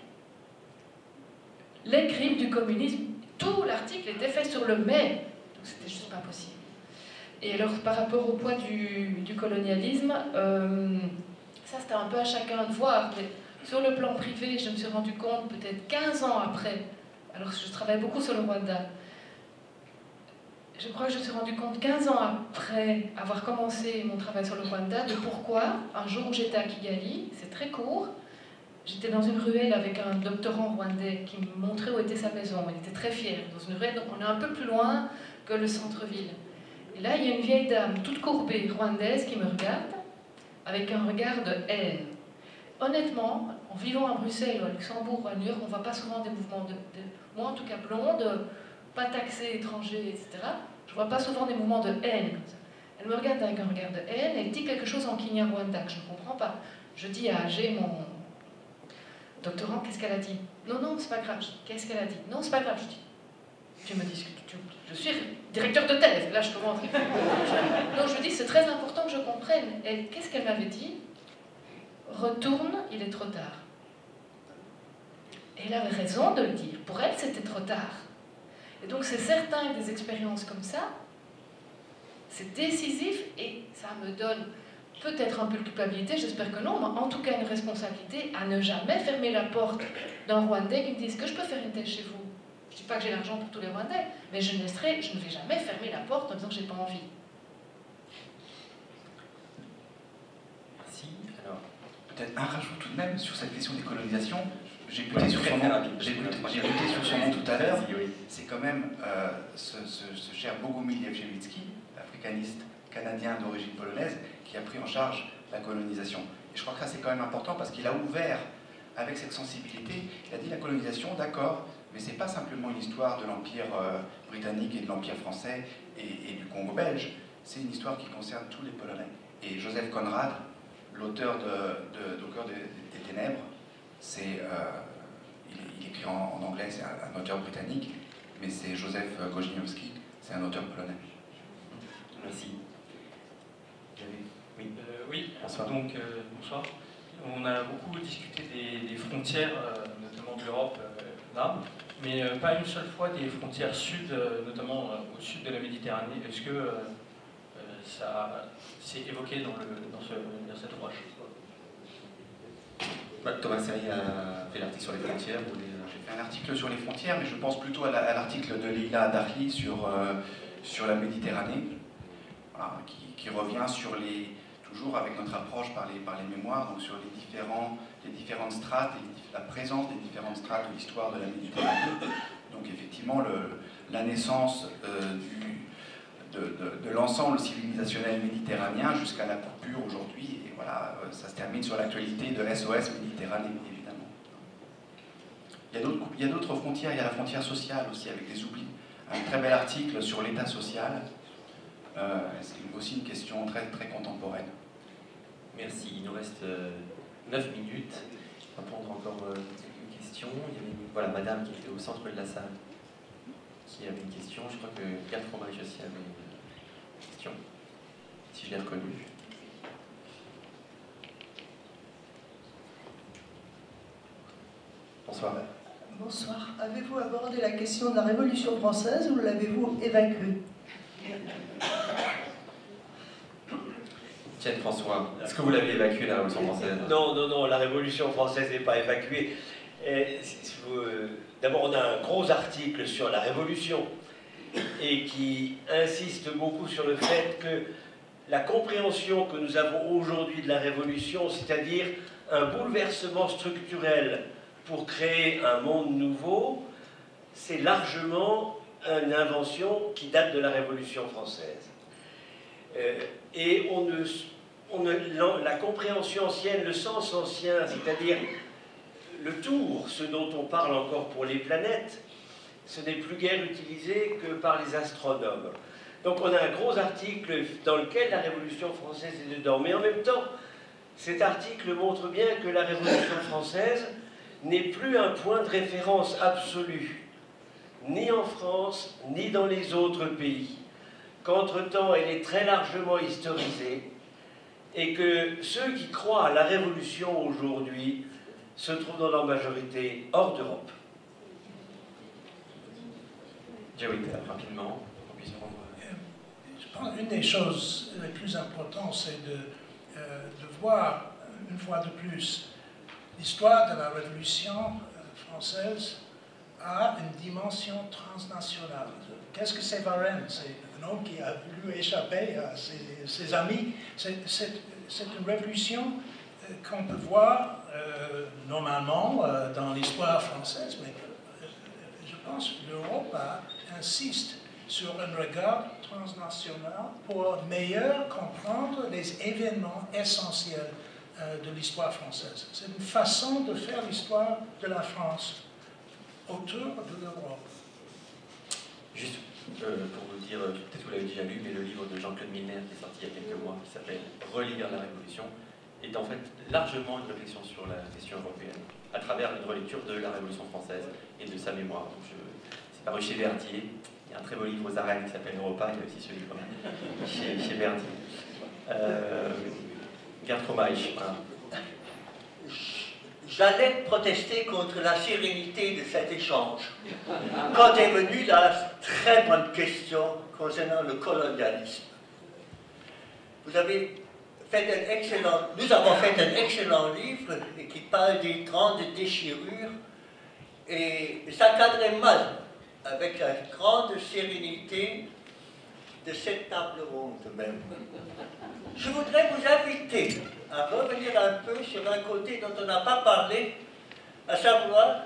les crimes du communisme, tout l'article était fait sur le mais, donc c'était juste pas possible. Et alors, par rapport au poids du colonialisme, ça c'était un peu à chacun de voir, mais sur le plan privé, je me suis rendu compte peut-être 15 ans après, alors je travaille beaucoup sur le Rwanda, je crois que je me suis rendu compte 15 ans après avoir commencé mon travail sur le Rwanda, de pourquoi, un jour où j'étais à Kigali, c'est très court, j'étais dans une ruelle avec un doctorant rwandais qui me montrait où était sa maison, il était très fier, dans une ruelle, on est un peu plus loin que le centre-ville. Et là, il y a une vieille dame, toute courbée, rwandaise, qui me regarde, avec un regard de haine. Honnêtement, en vivant à Bruxelles, ou à Luxembourg, ou à New York, on ne voit pas souvent des mouvements moi, en tout cas blonde, pas taxée, étranger, etc. Je ne vois pas souvent des mouvements de haine comme ça. Elle me regarde avec un regard de haine, elle dit quelque chose en Kinyarwanda que je ne comprends pas. Je dis à AG, mon doctorant, qu'est-ce qu'elle a dit? Non, non, c'est pas grave. Je dis, qu'est-ce qu'elle a dit? Non, c'est pas grave. Je dis, tu me discutes. Je suis directeur de thèse, là je commence. Donc je dis, c'est très important que je comprenne. Et qu'est-ce qu'elle m'avait dit? Retourne, il est trop tard. Et elle avait raison de le dire. Pour elle, c'était trop tard. Et donc c'est certain que des expériences comme ça, c'est décisif et ça me donne peut-être un peu de culpabilité, j'espère que non, mais en tout cas une responsabilité à ne jamais fermer la porte d'un Rwandais qui me dit, est-ce que je peux faire une thèse chez vous? Je ne dis pas que j'ai l'argent pour tous les Rwandais, mais je ne vais jamais fermer la porte en disant que je n'ai pas envie. Merci. Alors, peut-être un rajout tout de même sur cette question des colonisations. J'ai buté sur son nom tout à l'heure. C'est quand même ce cher Bogomil Jewczewski, africaniste canadien d'origine polonaise, qui a pris en charge la colonisation. Et je crois que ça c'est quand même important parce qu'il a ouvert avec cette sensibilité. Il a dit la colonisation, d'accord, mais c'est pas simplement une histoire de l'Empire britannique et de l'Empire français et du Congo belge. C'est une histoire qui concerne tous les Polonais. Et Joseph Conrad, l'auteur d'Au cœur des ténèbres, il écrit en anglais, c'est un auteur britannique, mais c'est Joseph Gojniowski, c'est un auteur polonais. Merci. Oui. Oui, Bonsoir. donc bonsoir. On a beaucoup discuté des frontières, notamment de l'Europe, là, mais pas une seule fois des frontières sud, notamment au sud de la Méditerranée. Est-ce que ça s'est évoqué dans cette ouvrage? Thomas Serry a fait l'article sur les frontières. J'ai fait un article sur les frontières, mais je pense plutôt à l'article de Leila Darli sur la Méditerranée, voilà, qui revient sur toujours avec notre approche par les mémoires, donc sur les différentes strates et la présence des différentes strates de l'histoire de la Méditerranée. Donc effectivement, la naissance de l'ensemble civilisationnel méditerranéen jusqu'à la coupure aujourd'hui, et voilà, ça se termine sur l'actualité de SOS Méditerranée, évidemment. Il y a d'autres frontières, il y a la frontière sociale aussi, avec des oublis. Un très bel article sur l'état social, c'est aussi une question très, très contemporaine. Merci, il nous reste 9 minutes. On va prendre encore quelques questions. Il y avait voilà, madame qui était au centre de la salle, qui avait une question. Je crois que Gerd Fromage aussi avait une question, si je l'ai reconnue. Bonsoir. Bonsoir. Avez-vous abordé la question de la Révolution française ou l'avez-vous évacuée? Tiens, François, est-ce que vous l'avez évacuée, la Révolution française? Non, la Révolution française n'est pas évacuée. D'abord, on a un gros article sur la Révolution et qui insiste beaucoup sur le fait que la compréhension que nous avons aujourd'hui de la Révolution, c'est-à-dire un bouleversement structurel pour créer un monde nouveau, c'est largement une invention qui date de la Révolution française. Et la compréhension ancienne, le sens ancien, c'est-à-dire le tour, ce dont on parle encore pour les planètes, ce n'est plus guère utilisé que par les astronomes. Donc on a un gros article dans lequel la Révolution française est dedans. Mais en même temps, cet article montre bien que la Révolution française n'est plus un point de référence absolu, ni en France, ni dans les autres pays. Qu'entre-temps, elle est très largement historisée, et que ceux qui croient à la Révolution aujourd'hui se trouvent dans leur majorité hors d'Europe. Jawid, rapidement, on puisse prendre... Je pense qu'une des choses les plus importantes, c'est de voir, une fois de plus, l'histoire de la Révolution française a une dimension transnationale. Qu'est-ce que c'est Varenne? C'est un homme qui a voulu échapper à ses amis. C'est une révolution qu'on peut voir normalement dans l'histoire française, mais je pense que l'Europe insiste sur un regard transnational pour mieux comprendre les événements essentiels de l'histoire française. C'est une façon de faire l'histoire de la France autour de l'Europe. Juste pour vous dire, peut-être que vous l'avez déjà lu, mais le livre de Jean-Claude Milner qui est sorti il y a quelques mois, qui s'appelle Relire la Révolution, est en fait largement une réflexion sur la question européenne, à travers une relecture de la Révolution française et de sa mémoire. C'est paru chez Verdier. Il y a un très beau livre aux arènes qui s'appelle Europa, il y a aussi ce livre chez Verdier. Gerd Fromage, voilà. J'allais protester contre la sérénité de cet échange. Quand est venue la très bonne question concernant le colonialisme. Nous avons fait un excellent livre qui parle des grandes déchirures et ça cadrait mal avec la grande sérénité de cette table ronde même. Je voudrais vous inviter à revenir un peu sur un côté dont on n'a pas parlé, à savoir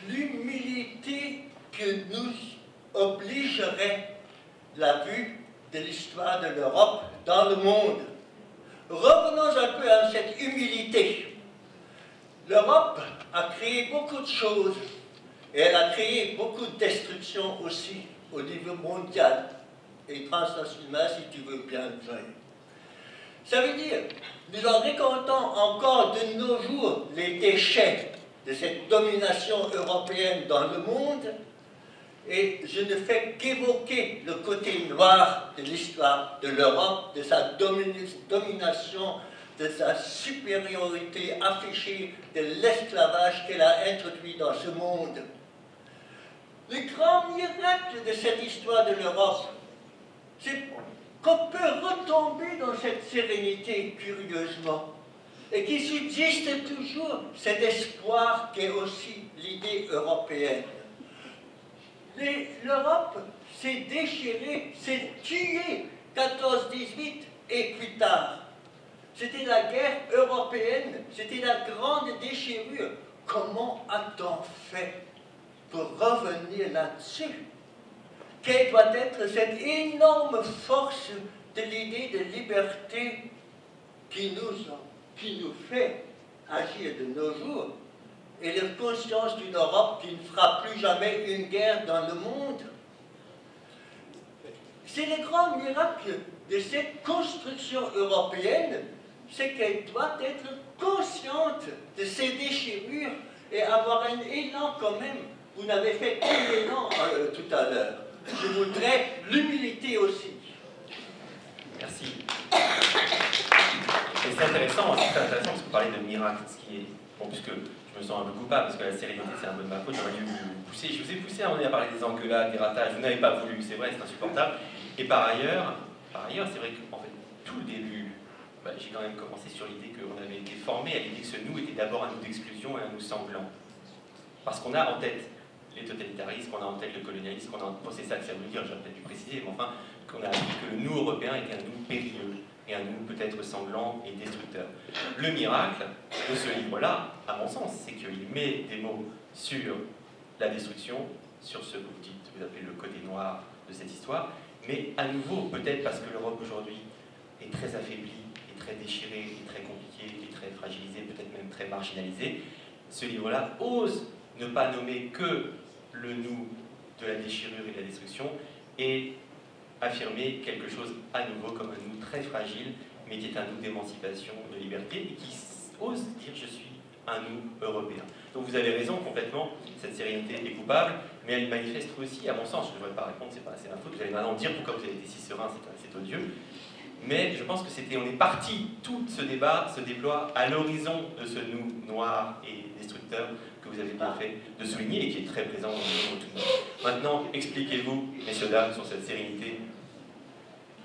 l'humilité que nous obligerait la vue de l'histoire de l'Europe dans le monde. Revenons un peu à cette humilité. L'Europe a créé beaucoup de choses et elle a créé beaucoup de destruction aussi au niveau mondial et transnational, si tu veux bien le dire. Ça veut dire, nous en récoltons encore de nos jours les déchets de cette domination européenne dans le monde, et je ne fais qu'évoquer le côté noir de l'histoire de l'Europe, de sa domination, de sa supériorité affichée, de l'esclavage qu'elle a introduit dans ce monde. Le grand miracle de cette histoire de l'Europe, c'est qu'on peut retomber dans cette sérénité curieusement, et qu'il subsiste toujours cet espoir qui est aussi l'idée européenne. L'Europe s'est déchirée, s'est tuée 14-18 et plus tard. C'était la guerre européenne, c'était la grande déchirure. Comment a-t-on fait pour revenir là-dessus? Quelle doit être cette énorme force de l'idée de liberté qui nous fait agir de nos jours, et la conscience d'une Europe qui ne fera plus jamais une guerre dans le monde? C'est le grand miracle de cette construction européenne, c'est qu'elle doit être consciente de ces déchirures et avoir un élan quand même. Vous n'avez fait qu'un élan tout à l'heure. Je voudrais l'humilité aussi. Merci. Et c'est intéressant parce que vous parlez de miracle, ce qui est... Bon, puisque je me sens un peu coupable, parce que la sérénité, c'est un peu de ma faute, j'aurais dû vous pousser. Je vous ai poussé à parler des engueulades, des ratages, vous n'avez pas voulu, c'est vrai, c'est insupportable. Et par ailleurs c'est vrai qu'en fait, tout le début, j'ai quand même commencé sur l'idée qu'on avait été formé à l'idée que ce nous était d'abord un nous d'exclusion et un nous sanglant. Parce qu'on a en tête les totalitarismes, qu'on a en tête le colonialisme, qu'on a en tête, c'est ça que ça veut dire, j'aurais peut-être dû préciser, mais enfin, qu'on a dit que le nous européen était un nous périlleux, et un nous peut-être sanglant et destructeur. Le miracle de ce livre-là, à mon sens, c'est qu'il met des mots sur la destruction, sur ce que vous appelez le côté noir de cette histoire, mais à nouveau, peut-être parce que l'Europe aujourd'hui est très affaiblie, est très déchirée, est très compliquée, est très fragilisée, peut-être même très marginalisée, ce livre-là ose ne pas nommer que le nous de la déchirure et de la destruction, et affirmer quelque chose à nouveau comme un nous très fragile, mais qui est un nous d'émancipation, de liberté, et qui ose dire je suis un nous européen. Donc vous avez raison complètement, cette sérénité est coupable, mais elle manifeste aussi, à mon sens, je ne devrais pas répondre, c'est ma faute, vous allez maintenant dire pourquoi vous avez été si serein, c'est odieux, mais je pense que on est parti, tout ce débat se déploie à l'horizon de ce nous noir et destructeur que vous avez bien fait de souligner et qui est très présent dans le monde de tout le monde. Maintenant, expliquez-vous, messieurs, dames, sur cette sérénité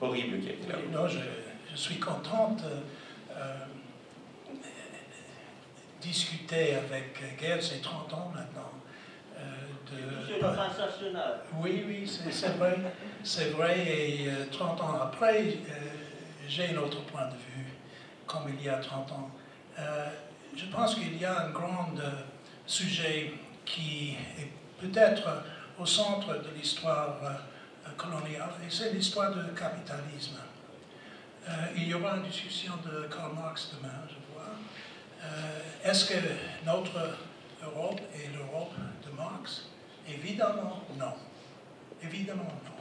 horrible qui a été là. Non, je suis contente de discuter avec Gaël, c'est 30 ans maintenant. C'est le prince national. Oui, c'est vrai, et 30 ans après, j'ai un autre point de vue, comme il y a 30 ans. Je pense qu'il y a un grand sujet qui est peut-être au centre de l'histoire coloniale, et c'est l'histoire du capitalisme. Il y aura une discussion de Karl Marx demain, je vois. Est-ce que notre Europe est l'Europe de Marx? Évidemment non. Évidemment non.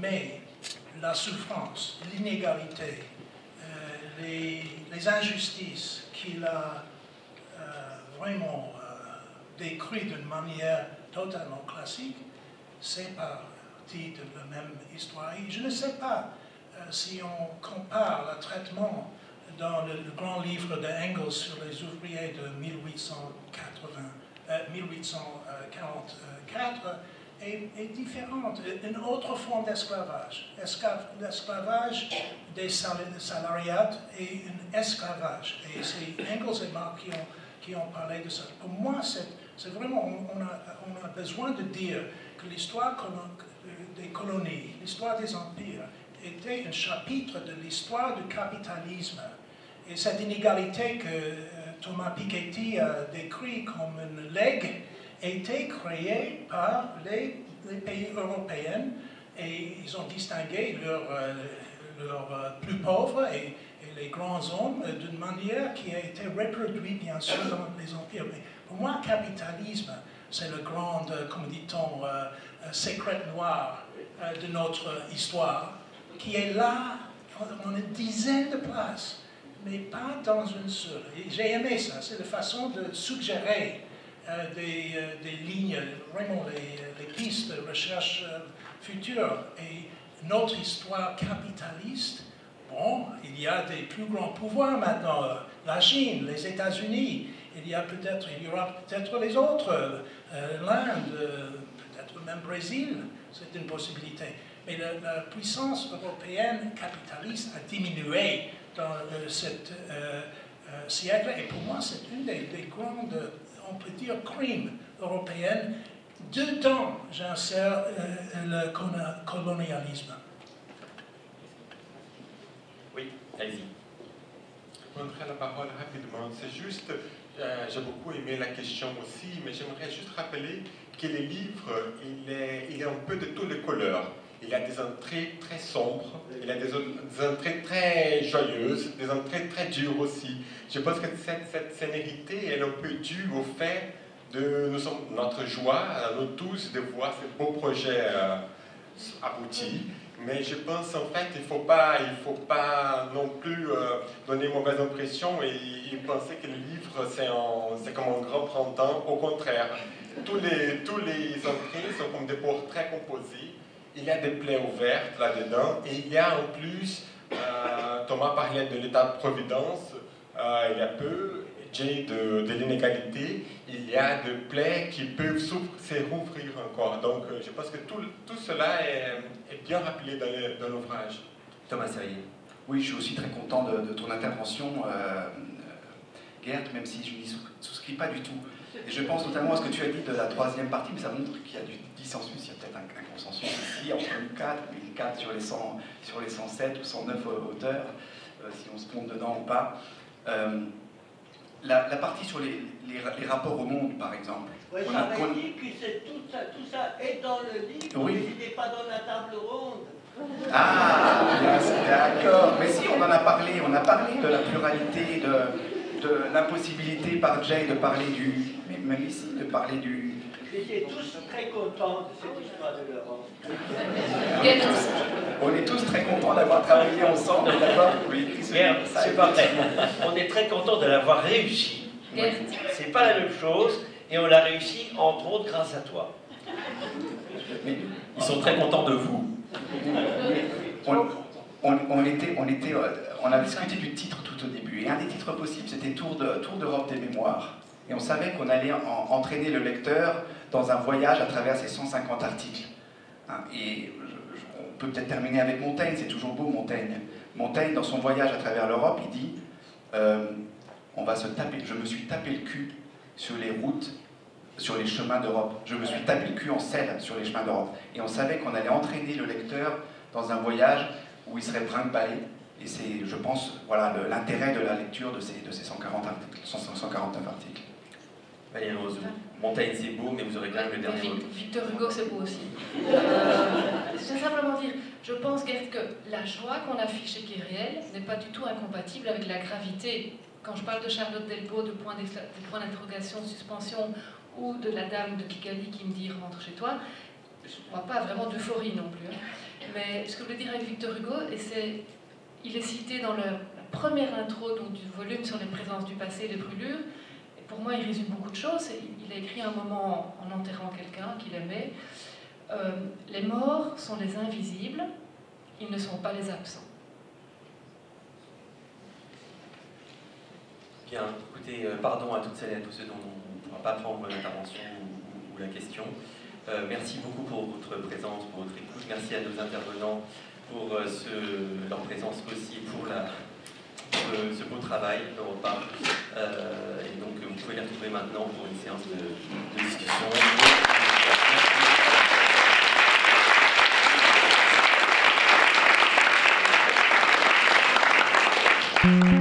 Mais la souffrance, l'inégalité, les injustices qu'il a vraiment décrit d'une manière totalement classique, c'est partie de la même histoire. Et je ne sais pas si on compare le traitement dans le grand livre d'Engels sur les ouvriers de 1844 est différente. Une autre forme d'esclavage. L'esclavage des salariats et un esclavage. Et c'est Engels et Marx qui ont parlé de ça. Pour moi, c'est vraiment, on a besoin de dire que l'histoire des colonies, l'histoire des empires, était un chapitre de l'histoire du capitalisme. Et cette inégalité que Thomas Piketty a décrit comme une legs a été créée par les pays européens, et ils ont distingué leurs plus pauvres et les grands hommes d'une manière qui a été reproduite bien sûr dans les empires. Mais pour moi, le capitalisme, c'est le grand, comme dit-on, secret noir de notre histoire, qui est là dans une dizaine de places, mais pas dans une seule. Et j'ai aimé ça, c'est la façon de suggérer des lignes, vraiment les pistes de recherche future. Et notre histoire capitaliste, bon, il y a des plus grands pouvoirs maintenant, la Chine, les États-Unis, il y aura peut-être les autres, l'Inde, peut-être même le Brésil, c'est une possibilité. Mais la puissance européenne capitaliste a diminué dans ce siècle, et pour moi c'est une des grandes, on peut dire, crimes européennes. Dedans, j'insère le colonialisme. Oui, allez-y. Je prendrai la parole rapidement. C'est juste, j'ai beaucoup aimé la question aussi, mais j'aimerais juste rappeler que les livres, il y a un peu de toutes les couleurs. Il y a des entrées très sombres, il y a des entrées très joyeuses, des entrées très dures aussi. Je pense que cette sénérité, elle est un peu due au fait de notre joie, à nous tous, de voir ce beau projet abouti. Mais je pense en fait il faut pas non plus donner mauvaise impression et penser que le livre c'est comme un grand printemps. Au contraire, tous les entrées sont comme des portraits composés. Il y a des plaies ouvertes là-dedans et il y a en plus, Thomas parlait de l'état-providence il y a peu, Jay de l'inégalité, il y a des plaies qui peuvent se rouvrir encore. Donc je pense que tout cela est bien rappelé dans l'ouvrage. Thomas Serrier. Oui, je suis aussi très content de ton intervention, Gerd, même si je n'y souscris pas du tout. Et je pense notamment à ce que tu as dit de la troisième partie, mais ça montre qu'il y a du dissensus, il y a peut-être un consensus ici entre nous quatre, mais les 4 sur les 107 ou 109 auteurs, si on se compte dedans ou pas. La partie sur les rapports au monde, par exemple. Oui, j'avais dit que tout ça est dans le livre, oui. Mais il n'est pas dans la table ronde. Ah, bien, d'accord. Mais si, on en a parlé. On a parlé de la pluralité, de l'impossibilité par Jay de parler du... Mais même ici, de parler du... J'étais tous très contents de cette histoire de l'Europe. On est tous très contents d'avoir travaillé ensemble, d'accord? Oui, c'est pas vrai. On est très contents de l'avoir réussi. C'est pas la même chose, et on l'a réussi entre autres grâce à toi. Mais ils sont très contents de vous. On a discuté du titre tout au début, et un des titres possibles, c'était Tour d'Europe des mémoires. Et on savait qu'on allait entraîner le lecteur dans un voyage à travers ces 150 articles. Et on peut peut-être terminer avec Montaigne, c'est toujours beau Montaigne. Montaigne, dans son voyage à travers l'Europe, il dit je me suis tapé le cul sur les routes, sur les chemins d'Europe. Je me suis tapé le cul en selle sur les chemins d'Europe. Et on savait qu'on allait entraîner le lecteur dans un voyage où il serait brinque-ballé. Et c'est, je pense, voilà, l'intérêt de la lecture de ces 149 articles. Valérie Rose, Montaigne c'est beau, mais vous aurez quand même le dernier mot. Victor Hugo c'est beau aussi. Je vais simplement dire, je pense, Gerd, que la joie qu'on affiche et qui est réelle n'est pas du tout incompatible avec la gravité. Quand je parle de Charlotte Delbo, de point d'interrogation, de suspension, ou de la dame de Kigali qui me dit « rentre chez toi », je ne vois pas vraiment d'euphorie non plus. Mais ce que je voulais dire avec Victor Hugo, il est cité dans la première intro donc, du volume sur les présences du passé et les brûlures. Et pour moi, il résume beaucoup de choses. Il a écrit un moment en enterrant quelqu'un qu'il aimait. Les morts sont les invisibles, ils ne sont pas les absents. Bien, écoutez, pardon à toutes celles et à tous ceux dont on ne pourra pas prendre l'intervention ou la question. Merci beaucoup pour votre présence, pour votre écoute. Merci à nos intervenants pour leur présence aussi, pour ce beau travail de repas. Et donc, vous pouvez les retrouver maintenant pour une séance de discussion. Merci.